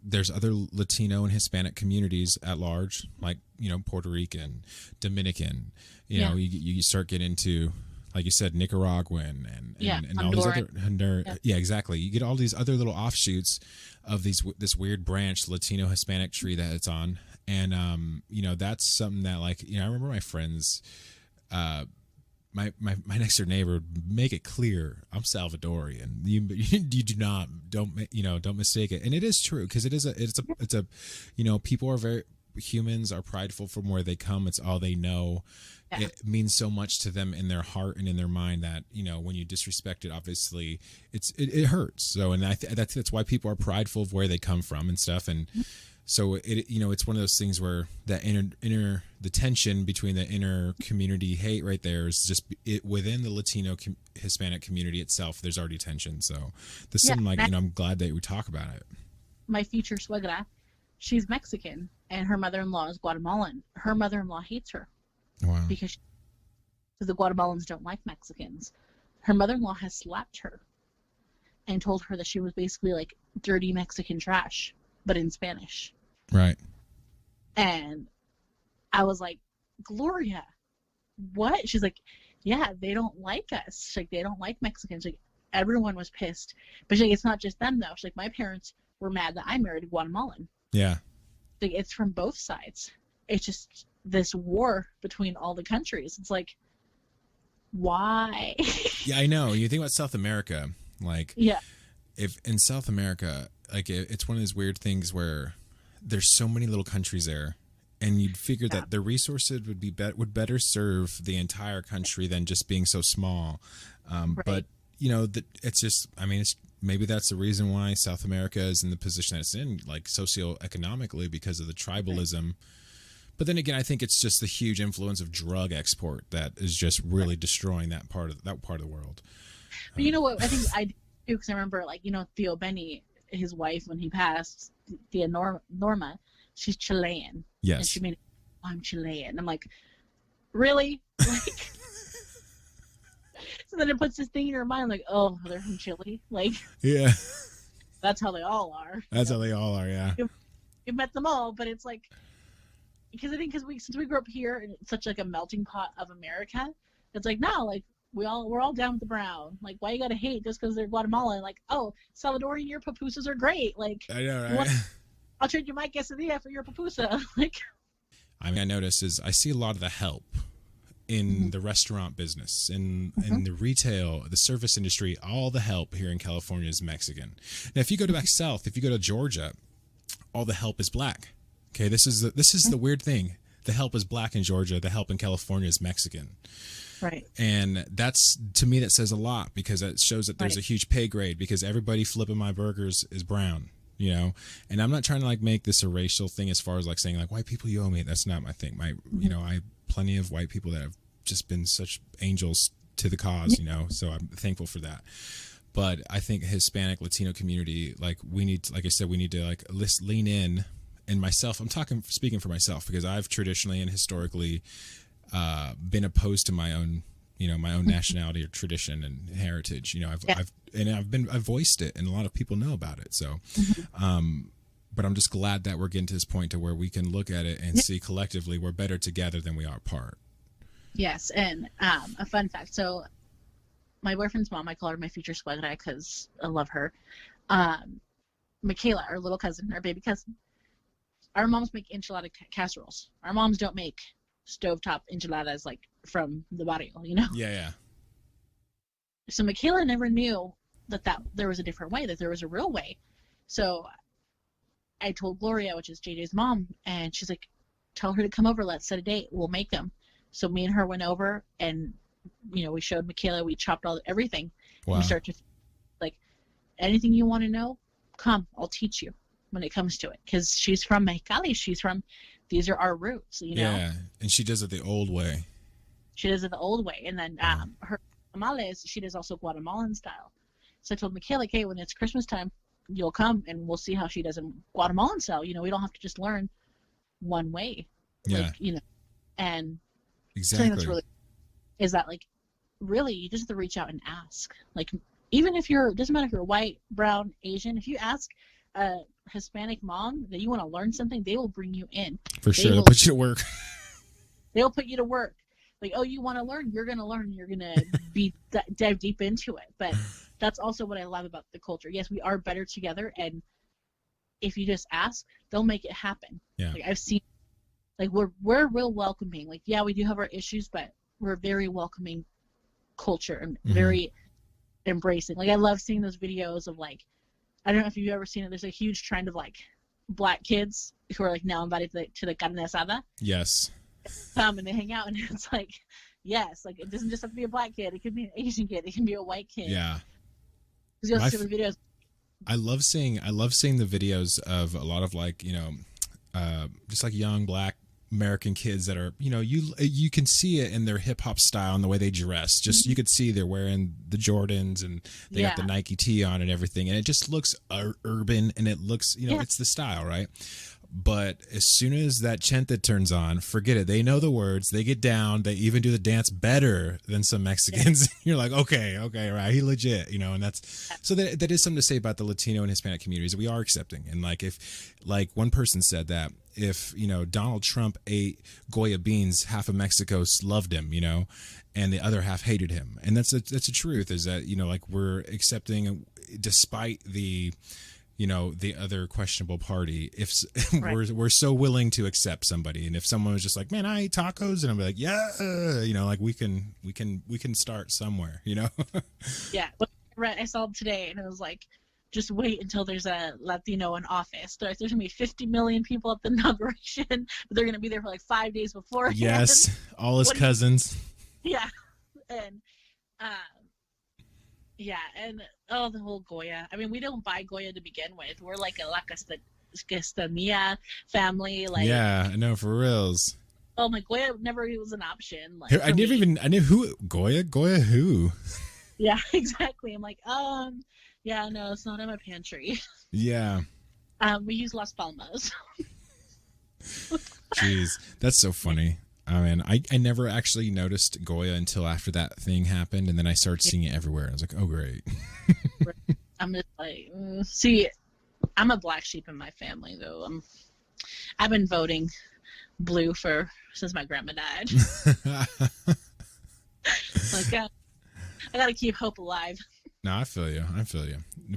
there's other Latino and Hispanic communities at large, like Puerto Rican, Dominican, you start getting into, like you said, Nicaraguan and all these other exactly. You get all these other little offshoots of this weird branch Latino Hispanic tree that it's on, and that's something that, like, I remember my friends, my next door neighbor would make it clear, I'm Salvadorian. You don't mistake it, and it is true, because it's a people are humans are prideful from where they come. It's all they know. Yeah. It means so much to them in their heart and in their mind that when you disrespect it, obviously it hurts. So, and that's why people are prideful of where they come from and stuff. And so it's one of those things where that the tension between the inner community hate right there is just within the Latino Hispanic community itself. There's already tension. So this is something I'm glad that we talk about it. My future suegra, she's Mexican, and her mother-in-law is Guatemalan. Her mother-in-law hates her. Wow. Because the Guatemalans don't like Mexicans. her mother-in-law has slapped her and told her that she was basically like dirty Mexican trash, but in Spanish. Right. And I was like, Gloria, what? She's like, yeah, they don't like us. She's like, they don't like Mexicans. Like, everyone was pissed. But she's like, it's not just them, though. She's like, my parents were mad that I married a Guatemalan. Yeah. Like, it's from both sides. It's just this war between all the countries. It's like, why? Yeah, I know. You think about South America, like, Yeah. if in South America, like, it's one of those weird things where there's so many little countries there, and you'd figure that the resources would better serve the entire country than just being so small. Right. But you know, it's just, I mean, maybe that's the reason why South America is in the position that it's in, like socioeconomically, because of the tribalism. Right. But then again, I think it's just the huge influence of drug export that is just really destroying that part of the world. But you know what? I think I do, because I remember, like, you know, Theo Benny, his wife, when he passed, Thea Norma, she's Chilean. Yes. And she made, I'm Chilean. I'm like, really? Like, so then it puts this thing in her mind, like, oh, they're from Chile. Like, yeah, that's how they all are. That's how they all are. Yeah. You've met them all, but it's like, because I think since we grew up here and it's such like a melting pot of America, it's like, no, like, we're all down with the brown. Like, why you gotta hate just because they're Guatemalan? Like, oh, Salvadorian, your pupusas are great. Like, I know, right? I'll trade you my quesadilla for your pupusa. Like, I mean, I notice I see a lot of the help in the restaurant business, in the retail, the service industry. All the help here in California is Mexican. Now, if you go back south, if you go to Georgia, all the help is black. Okay, this is the weird thing. The help is black in Georgia. The help in California is Mexican. Right. And that's, to me, that says a lot, because it shows that there's a huge pay grade, because everybody flipping my burgers is brown, you know. And I'm not trying to like make this a racial thing as far as like saying like white people, you owe me. That's not my thing. You know, I have plenty of white people that have just been such angels to the cause, you know, so I'm thankful for that. But I think Hispanic, Latino community, like, we need, like I said, we need to like lean in. And myself, speaking for myself, because I've traditionally and historically been opposed to my own nationality or tradition and heritage. You know, I've voiced it, and a lot of people know about it. So, but I'm just glad that we're getting to this point to where we can look at it and see collectively we're better together than we are apart. Yes, and a fun fact. So, my boyfriend's mom, I call her my future suegra because I love her. Michaela, our little cousin, our baby cousin. Our moms make enchilada casseroles. Our moms don't make stovetop enchiladas like from the barrio, you know? Yeah. So Michaela never knew that there was a different way, that there was a real way. So I told Gloria, which is JJ's mom, and she's like, tell her to come over. Let's set a date. We'll make them. So me and her went over, and, you know, we showed Michaela. We chopped everything. Wow. We started to, like, anything you want to know, come. I'll teach you. When it comes to it, because she's from Mexicali, these are our roots, you know. Yeah, and she does it the old way. And then her tamales, she does also Guatemalan style. So I told Michaela, okay, when it's Christmas time, you'll come and we'll see how she does it Guatemalan style. You know, we don't have to just learn one way. Yeah. Like, you know, and exactly. Something that's really is that, like, really you just have to reach out and ask. Like, even if doesn't matter if you're white, brown, Asian, if you ask a Hispanic mom that you want to learn something, they will bring you in. For sure, they'll put you to work. They'll put you to work. Like, oh, you want to learn? You're going to learn. You're going to dive deep into it. But that's also what I love about the culture. Yes, we are better together, and if you just ask, they'll make it happen. Yeah. Like, I've seen, like, we're real welcoming. Like, yeah, we do have our issues, but we're very welcoming culture and very embracing. Like, I love seeing those videos of, like, I don't know if you've ever seen it. There's a huge trend of, like, black kids who are, like, now invited to the carne asada. Yes. And they hang out, and it's like, yes, like, it doesn't just have to be a black kid. It could be an Asian kid. It can be a white kid. Yeah. Because you'll see the videos. I love seeing the videos of a lot of, like, you know, just like young black American kids that are, you know, you can see it in their hip hop style and the way they dress. Just you could see they're wearing the Jordans and they got the Nike tee on and everything, and it just looks urban, and it looks, you know, it's the style, right? But as soon as that chente turns on, forget it. They know the words. They get down. They even do the dance better than some Mexicans. You're like, okay, right, he legit, and that's so that is something to say about the Latino and Hispanic communities. We are accepting, and if one person said that if Donald Trump ate Goya beans, half of Mexico loved him, and the other half hated him, and that's the truth. Is that we're accepting despite the the other questionable party, if right. we're so willing to accept somebody. And if someone was just like, man, I eat tacos, and I'm like, yeah, we can start somewhere, Yeah. I saw today, and it was like, just wait until there's a Latino in office. There's going to be 50 million people at the inauguration, but they're going to be there for like 5 days before. Yes. All his cousins. Yeah. And, yeah, and the whole Goya. I mean, we don't buy Goya to begin with. We're like a La Castanilla family. Yeah, I know, for reals. Oh, my Goya never was an option. I knew who Goya who. Yeah, exactly. I'm like, yeah, no, it's not in my pantry. Yeah. We use Las Palmas. Jeez, that's so funny. I mean, I never actually noticed Goya until after that thing happened, and then I started seeing it everywhere. I was like, oh, great. I'm just like, see, I'm a black sheep in my family, though. I've been voting blue since my grandma died. I got to keep hope alive. No, I feel you.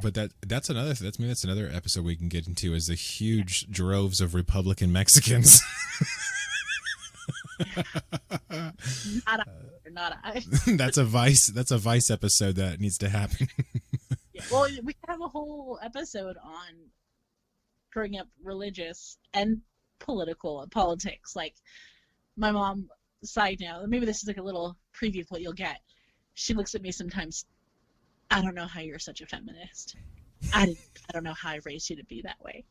But that's another episode we can get into, is the huge droves of Republican Mexicans. Not I. That's a Vice episode that needs to happen. Yeah, well, we have a whole episode on growing up religious and politics. Like, my mom, side note, maybe this is like a little preview of what you'll get. She looks at me sometimes, I don't know how you're such a feminist. I don't know how I raised you to be that way.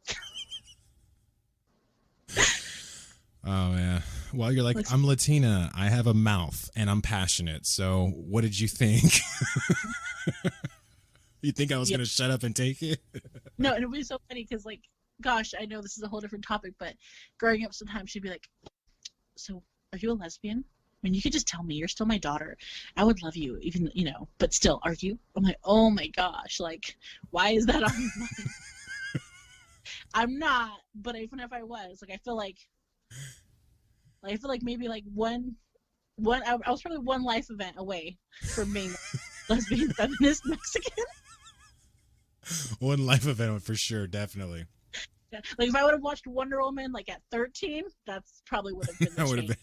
Oh, yeah. Well, you're like, I'm Latina, I have a mouth, and I'm passionate. So what did you think? You think I was going to shut up and take it? No, and it would be so funny because, gosh, I know this is a whole different topic, but growing up sometimes she'd be like, so are you a lesbian? I mean, you could just tell me. You're still my daughter. I would love you, even, but still, are you? I'm like, oh, my gosh. Why is that on your mind? I'm not, but even if I was, I feel like maybe one I was probably one life event away from being lesbian feminist Mexican. One life event for sure, definitely. Yeah. If I would have watched Wonder Woman at 13, that's probably would have been the change.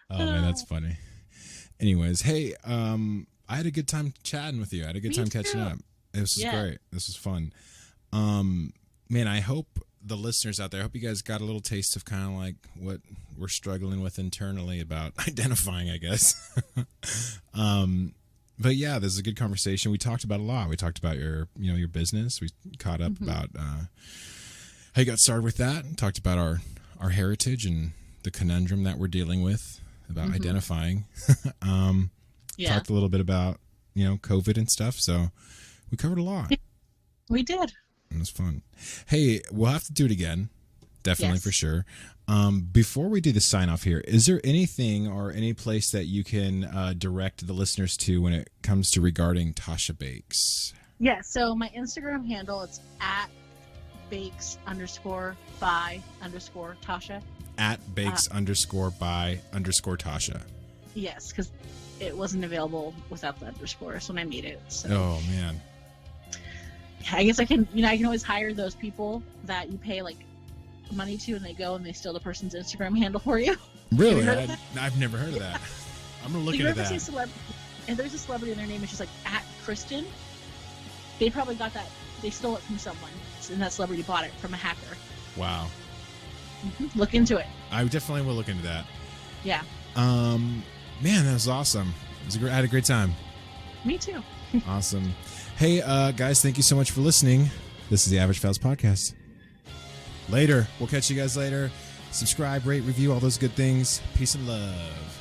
Oh man, that's funny. Anyways, hey, I had a good time chatting with you. I had a good time catching up. This was great. This was fun. Man, I hope the listeners out there, I hope you guys got a little taste of kind of what we're struggling with internally about identifying, I guess. But yeah, this is a good conversation. We talked about a lot. We talked about your business. We caught up about how you got started with that, and talked about our heritage and the conundrum that we're dealing with about identifying. Talked a little bit about, COVID and stuff. So we covered a lot. We did. It was fun. Hey, we'll have to do it again. Definitely, for sure. Before we do the sign off here, is there anything or any place that you can direct the listeners to when it comes to regarding Tasha Bakes? Yeah, so my Instagram handle, it's @bakes_by_Tasha. @bakes_by_Tasha. Yes, because it wasn't available without the underscore, so when I made it. So. Oh, man. I guess I can always hire those people that you pay money to, and they go and they steal the person's Instagram handle for you. Really? I've never heard of that. I'm gonna look into that. And there's a celebrity, and their name is just @Kristen. They probably got that. They stole it from someone, and that celebrity bought it from a hacker. Wow. Look into it. I definitely will look into that. Yeah. Man, that was awesome. I had a great time. Me too. Awesome. Hey, guys, thank you so much for listening. This is the Average Fails Podcast. Later. We'll catch you guys later. Subscribe, rate, review, all those good things. Peace and love.